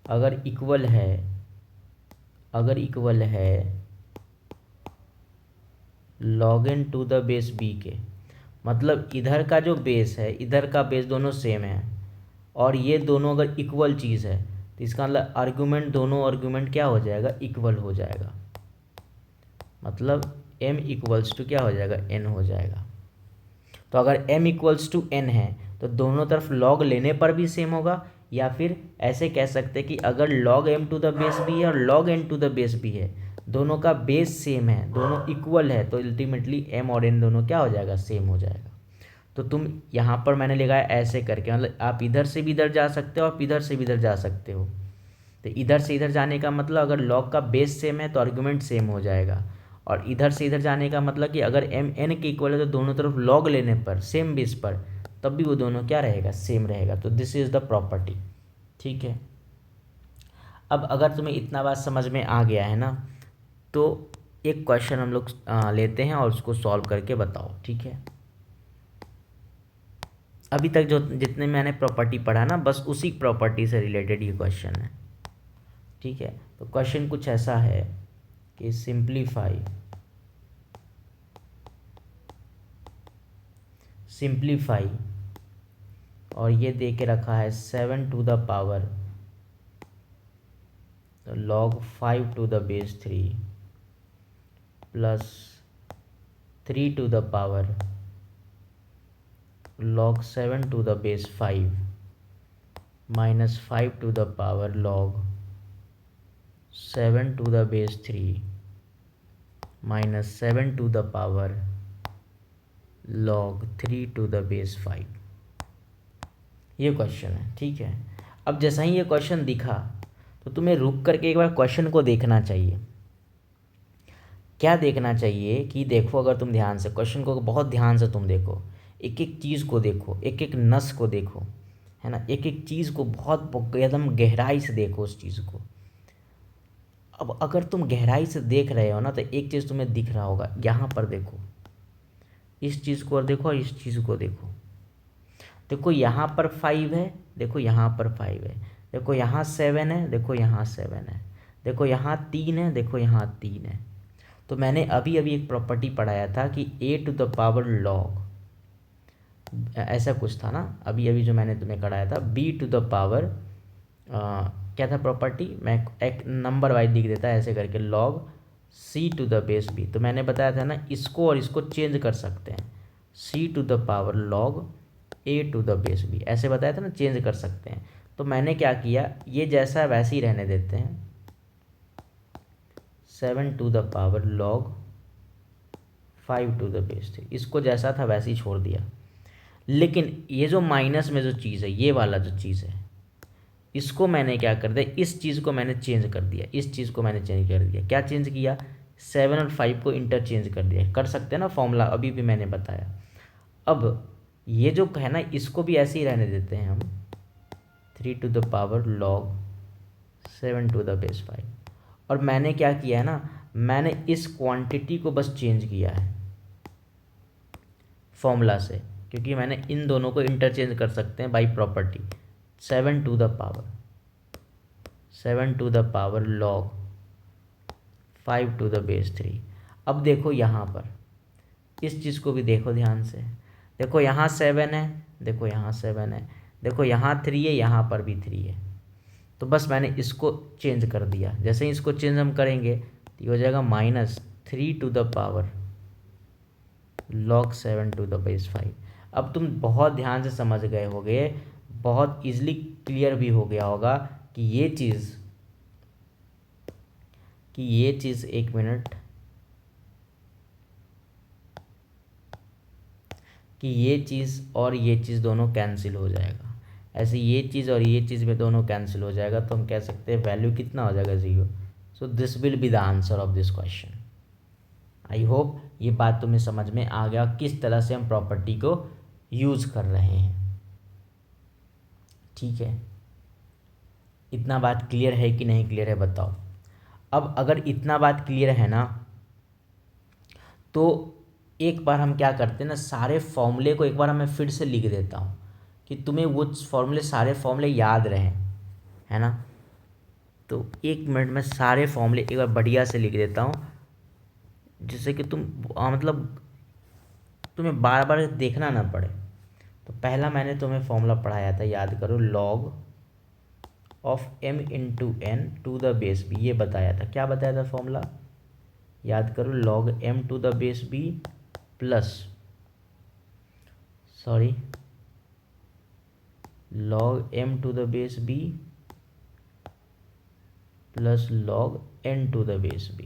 अगर इक्वल है log n to the base b के, मतलब इधर का जो बेस है, इधर का बेस दोनों सेम है, और ये दोनों अगर इक्वल चीज़ है तो इसका मतलब आर्गुमेंट, दोनों आर्गुमेंट क्या हो जाएगा, इक्वल हो जाएगा, मतलब m इक्वल्स टू क्या हो जाएगा, n हो जाएगा। तो अगर m इक्वल्स टू n है तो दोनों तरफ log लेने पर भी सेम होगा, या फिर ऐसे कह सकते हैं कि अगर log m to the base b है और log n to the base b है, दोनों का बेस सेम है, दोनों इक्वल है, तो अल्टीमेटली m और n दोनों क्या हो जाएगा, सेम हो जाएगा। तो तुम यहाँ पर मैंने लिखा है ऐसे करके, मतलब आप इधर से भी इधर जा सकते हो, आप इधर से भी इधर जा सकते हो। तो इधर से इधर जाने का मतलब अगर log का बेस सेम है तो आर्गुमेंट सेम हो जाएगा, और इधर से इधर जाने का मतलब कि अगर m n के इक्वल है तो दोनों तरफ log लेने पर, सेम बेस पर, तब भी वो दोनों क्या रहेगा, सेम रहेगा। तो दिस इज़ द प्रॉपर्टी। ठीक है, अब अगर तुम्हें इतना बात समझ में आ गया है ना, तो एक क्वेश्चन हम लोग लेते हैं और उसको सॉल्व करके बताओ। ठीक है, अभी तक जो जितने मैंने प्रॉपर्टी पढ़ा ना, बस उसी प्रॉपर्टी से रिलेटेड ये क्वेश्चन है। ठीक है, तो क्वेश्चन कुछ ऐसा है कि सिंप्लीफाई और ये दे के रखा है 7 to the power log 5 to the base 3 plus 3 to the power log 7 to the base 5 minus 5 to the power log 7 to the base 3 minus 7 to the power log 3 to the base 5। ये question है। ठीक है, अब जैसा ही ये question दिखा तो तुम्हें रुक करके एक बार क्वेश्चन को देखना चाहिए। क्या देखना चाहिए कि देखो, अगर तुम ध्यान से क्वेश्चन को बहुत ध्यान से तुम देखो, एक एक चीज़ को देखो, एक एक नस को देखो, है ना, एक एक चीज़ को बहुत एकदम गहराई से देखो उस चीज़ को। अब अगर तुम गहराई से देख रहे हो ना, तो एक चीज़ तुम्हें दिख रहा होगा, यहाँ पर देखो, इस चीज़ को और देखो, और इस चीज़ को देखो। देखो यहाँ पर 5 है, देखो यहाँ पर 5 है, देखो यहाँ 7 है, देखो यहाँ 7 है, देखो यहाँ 3 है, देखो यहाँ 3 है। तो मैंने अभी अभी एक प्रॉपर्टी पढ़ाया था कि a to the power log, ऐसा कुछ था ना अभी अभी जो मैंने तुम्हें कराया था, b टू द पावर क्या था प्रॉपर्टी, मैं एक नंबर वाइज लिख देता है ऐसे करके, log c to the base b। तो मैंने बताया था ना, इसको और इसको चेंज कर सकते हैं, c to the power log a to the base b, ऐसे बताया था ना, चेंज कर सकते हैं। तो मैंने क्या किया, ये जैसा वैसे ही रहने देते हैं, 7 to the power log 5 to the base 3, इसको जैसा था वैसे ही छोड़ दिया। लेकिन ये जो माइनस में जो चीज़ है, ये वाला जो चीज़ है, इसको मैंने क्या कर दिया, इस चीज़ को मैंने चेंज कर दिया, इस चीज़ को मैंने चेंज कर दिया। क्या चेंज किया, 7 और 5 को इंटरचेंज कर दिया। कर सकते हैं ना फॉर्मूला, अभी भी मैंने बताया। अब ये जो है ना, इसको भी ऐसे ही रहने देते हैं हम, 3 to the power log 7 to the base 5। और मैंने क्या किया है ना, मैंने इस क्वांटिटी को बस चेंज किया है फॉर्मूला से, क्योंकि मैंने इन दोनों को इंटरचेंज कर सकते हैं by property. 7 to the power log 5 to the base 3। अब देखो यहाँ पर, इस चीज़ को भी देखो ध्यान से, देखो यहाँ 7 है, देखो यहाँ 7 है, देखो यहाँ 3 है, यहाँ पर भी 3 है। तो बस मैंने इसको चेंज कर दिया। जैसे ही इसको चेंज हम करेंगे तो ये हो जाएगा -3 to the power log 7 to the base 5। अब तुम बहुत ध्यान से समझ गए होगे, बहुत इजीली क्लियर भी हो गया होगा कि ये चीज़ एक मिनट, कि ये चीज़ और ये चीज़ दोनों कैंसिल हो जाएगा। ऐसे ये चीज़ और ये चीज़ में दोनों कैंसिल हो जाएगा, तो हम कह सकते हैं वैल्यू कितना हो जाएगा, 0। So this will be the answer of this question. I hope ये बात तुम्हें समझ में आ गया, किस तरह से हम प्रॉपर्टी को यूज़ कर रहे हैं। ठीक है, इतना बात क्लियर है कि नहीं क्लियर है बताओ। अब अगर इतना बात क्लियर है ना, तो एक बार हम क्या करते हैं ना, सारे फॉर्मूले को एक बार मैं फिर से लिख देता हूँ कि तुम्हें वो फॉर्मूले, सारे फॉर्मूले याद रहें, है ना। तो 1 मिनट में सारे फॉर्मूले एक बार बढ़िया से लिख देता हूँ, जिससे कि तुम मतलब तुम्हें बार बार देखना ना पड़े। तो पहला मैंने तुम्हें फॉर्मूला पढ़ाया था, याद करो, log of m into n to the base b, ये बताया था। क्या बताया था फॉर्मूला, याद करो, log m to the base b plus log m to the base b plus log n to the base b,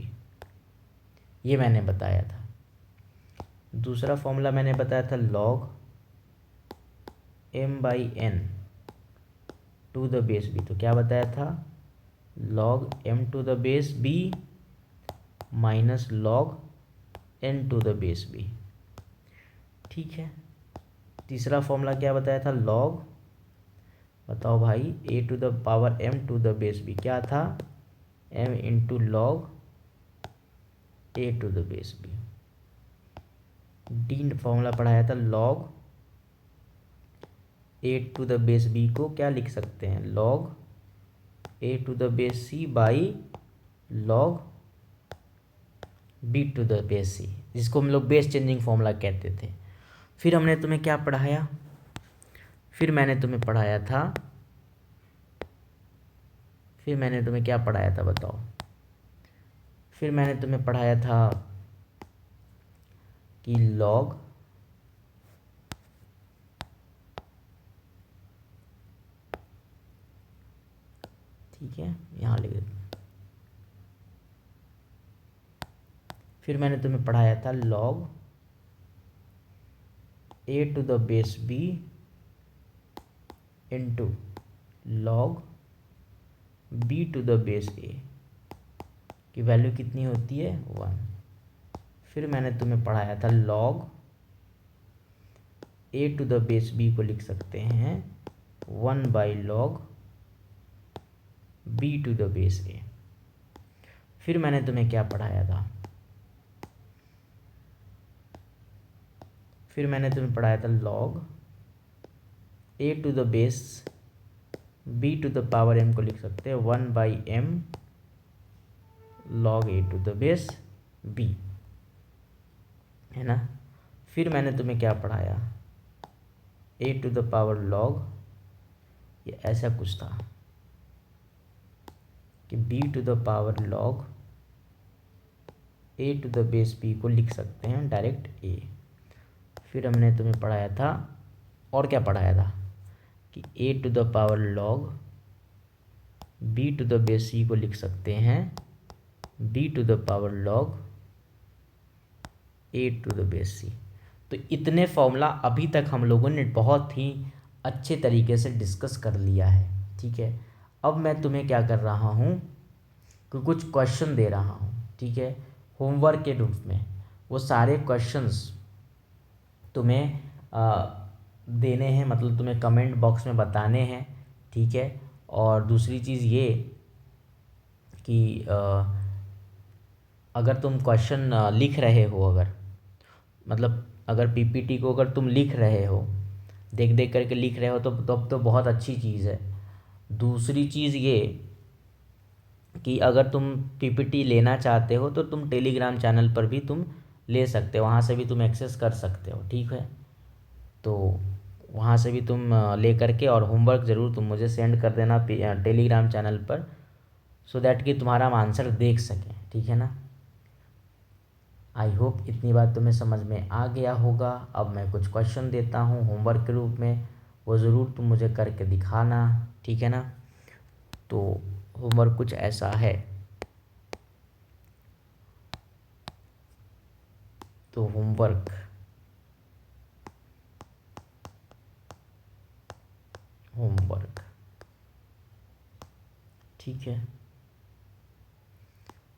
ये मैंने बताया था। दूसरा फॉर्मूला मैंने बताया था log m by n to the base b। तो क्या बताया था, log m to the base b minus log n to the base b। ठीक है, तीसरा फॉर्मूला क्या बताया था, log, बताओ भाई, a to the power m to the base b, क्या था, m into log a to the base b। The formula पढ़ाया था, log A to the base B को क्या लिख सकते हैं, log A to the base C by log B to the base C, जिसको हम लोग बेस चेंजिंग फॉर्मूला कहते थे। फिर हमने तुम्हें क्या पढ़ाया, फिर मैंने तुम्हें पढ़ाया था, फिर मैंने तुम्हें क्या पढ़ाया था बताओ, फिर मैंने तुम्हें पढ़ाया था कि लॉग ठीक है, यहाँ लिख देते। फिर मैंने तुम्हें पढ़ाया था log A to the base B into log B to the base A की वैल्यू कितनी होती है, 1। फिर मैंने तुम्हें पढ़ाया था log A to the base B को लिख सकते हैं 1 by log B to the base A. फिर मैंने तुम्हें क्या पढ़ाया था, फिर मैंने तुम्हें पढ़ाया था log A to the base b to the power m को लिख सकते हैं 1 by m log A to the base b, है ना। फिर मैंने तुम्हें क्या पढ़ाया, a to the power log, ये ऐसा कुछ था कि b to the power log A to the base B को लिख सकते हैं डायरेक्ट ए। फिर हमने तुम्हें पढ़ाया था, और क्या पढ़ाया था कि A to the power log B to the base C को लिख सकते हैं B to the power log A to the base C. तो इतने फॉर्मूला अभी तक हम लोगों ने बहुत ही अच्छे तरीके से डिस्कस कर लिया है, ठीक है। अब मैं तुम्हें क्या कर रहा हूँ कि कुछ क्वेश्चन दे रहा हूँ, ठीक है, होमवर्क के रूप में। वो सारे क्वेश्चंस तुम्हें देने हैं, मतलब तुम्हें कमेंट बॉक्स में बताने हैं, ठीक है। और दूसरी चीज़ ये कि अगर तुम क्वेश्चन लिख रहे हो, अगर मतलब अगर पीपीटी को अगर तुम लिख रहे हो, देख देख करके लिख रहे हो, तो तब तो बहुत अच्छी चीज़ है। दूसरी चीज़ ये कि अगर तुम पीपीटी लेना चाहते हो तो तुम टेलीग्राम चैनल पर भी तुम ले सकते हो, वहाँ से भी तुम एक्सेस कर सकते हो, ठीक है। तो वहाँ से भी तुम ले करके और होमवर्क ज़रूर तुम मुझे सेंड कर देना टेलीग्राम चैनल पर, सो दैट कि तुम्हारा हम आंसर देख सकें, ठीक है ना। आई होप इतनी बात तुम्हें समझ में आ गया होगा। अब मैं कुछ क्वेश्चन देता हूँ होमवर्क के रूप में, वो ज़रूर तुम मुझे करके दिखाना, ठीक है ना। तो होमवर्क कुछ ऐसा है, तो होमवर्क ठीक है।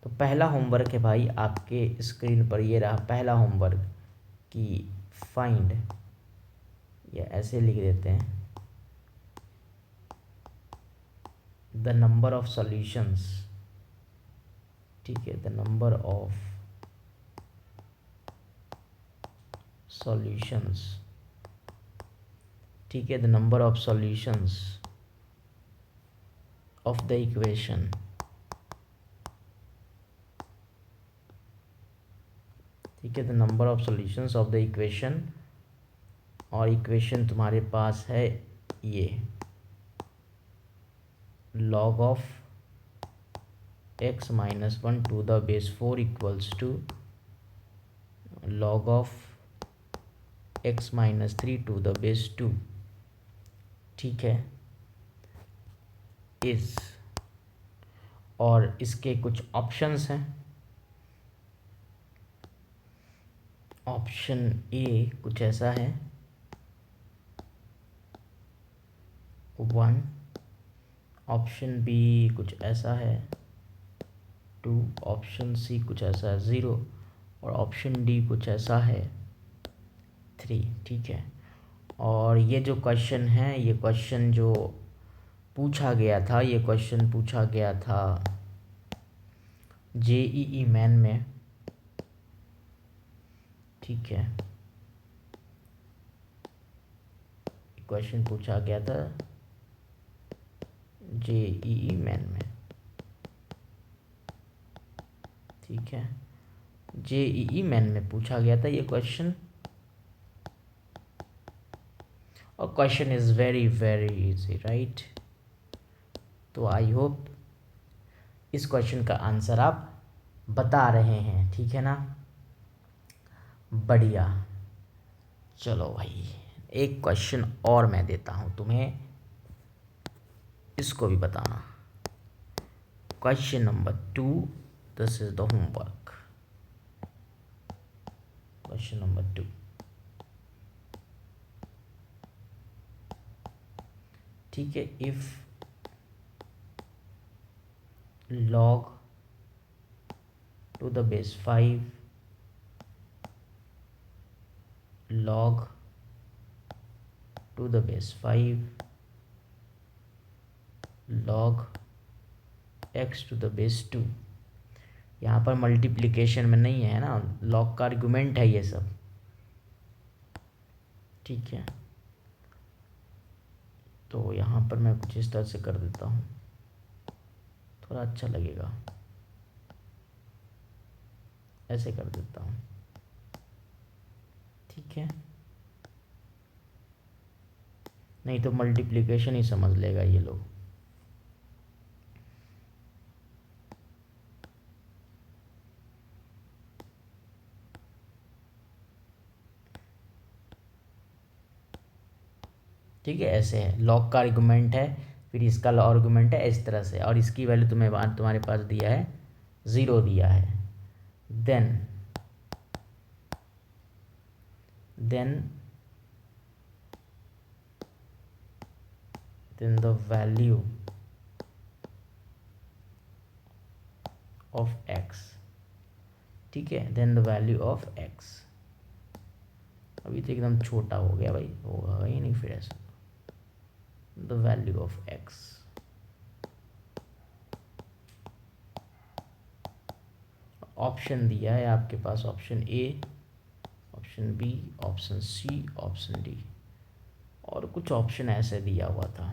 तो पहला होमवर्क है भाई, आपके स्क्रीन पर ये रहा पहला होमवर्क कि फाइंड, या ऐसे लिख देते हैं, द नंबर ऑफ सॉल्यूशंस, ठीक है, द नंबर ऑफ सॉल्यूशंस, ठीक है, the number of solutions of the equation, ठीक है, the number of solutions of the equation. और इक्वेशन तुम्हारे पास है ये, log of x minus 1 to the base 4 equals to log of x minus 3 to the base 2, ठीक है, इस, और इसके कुछ ऑप्शंस हैं। ऑप्शन ए कुछ ऐसा है 1, ऑप्शन बी कुछ ऐसा है 2, ऑप्शन सी कुछ ऐसा है 0, और ऑप्शन डी कुछ ऐसा है 3, ठीक है। और ये जो क्वेश्चन है, ये क्वेश्चन जो पूछा गया था, ये क्वेश्चन पूछा गया था जेईई मेन में, ठीक है। क्वेश्चन पूछा गया था जेईई मेन में, ठीक है, जेईई मेन में पूछा गया था ये क्वेश्चन, और question is very very easy, right. तो आई होप इस क्वेश्चन का आंसर आप बता रहे हैं, ठीक है ना, बढ़िया। चलो भाई, एक क्वेश्चन और मैं देता हूँ तुम्हें, इसको भी बताना। Question number 2, this is the homework. Question number 2, ठीक है, if log to the base 5 log to the base 5 log x to the base 2, यहाँ पर मल्टीप्लिकेशन में नहीं है ना, लॉग का आर्गुमेंट है ये सब, ठीक है। तो यहाँ पर मैं कुछ इस तरह से कर देता हूँ, थोड़ा अच्छा लगेगा, ऐसे कर देता हूँ, ठीक है, नहीं तो मल्टीप्लिकेशन ही समझ लेगा ये लोग। ठीक है, ऐसे है, लॉग का आर्गुमेंट है, फिर इसका आर्गुमेंट है इस तरह से, और इसकी वैल्यू तुम्हारे पास दिया है 0 दिया है, then the value of x, ठीक है, then the value of x, अभी तो एकदम छोटा हो गया भाई, होगा ही नहीं फिर ऐसा, the value of x, option दिया है आपके पास, option A, option B, option C, option D, और कुछ ऑप्शन ऐसे दिया हुआ था,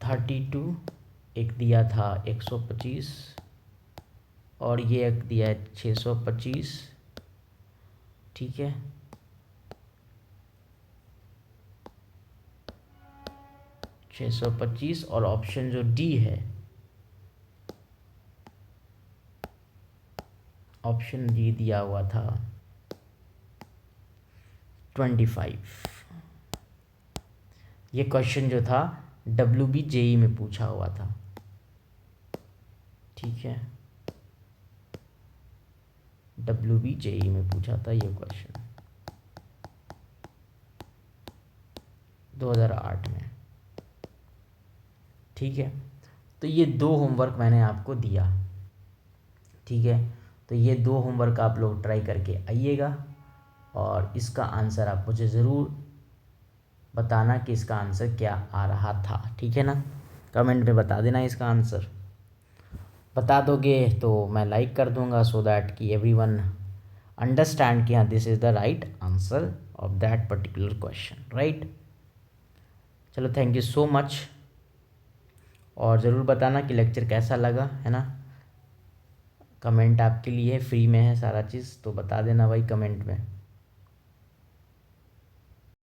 32, एक दिया था 125, और ये एक दिया है 625, ठीक है, $625, और ऑप्शन जो डी है, ऑप्शन डी दिया हुआ था 25। ये क्वेश्चन जो था WBJE में पूछा हुआ था, ठीक है, WBJE में पूछा था ये क्वेश्चन 2008 में, ठीक है। तो ये 2 होमवर्क मैंने आपको दिया, ठीक है, तो ये 2 होमवर्क आप लोग ट्राई करके आइएगा, और इसका आंसर आप मुझे ज़रूर बताना कि इसका आंसर क्या आ रहा था, ठीक है ना, कमेंट में बता देना इसका आंसर, बता दोगे तो मैं लाइक कर दूंगा, सो दैट कि एवरीवन अंडरस्टैंड कि हाँ this is the right answer of that particular question, right. चलो, थैंक यू सो मच, और ज़रूर बताना कि लेक्चर कैसा लगा, है ना, कमेंट आपके लिए फ्री में है सारा चीज़, तो बता देना भाई कमेंट में।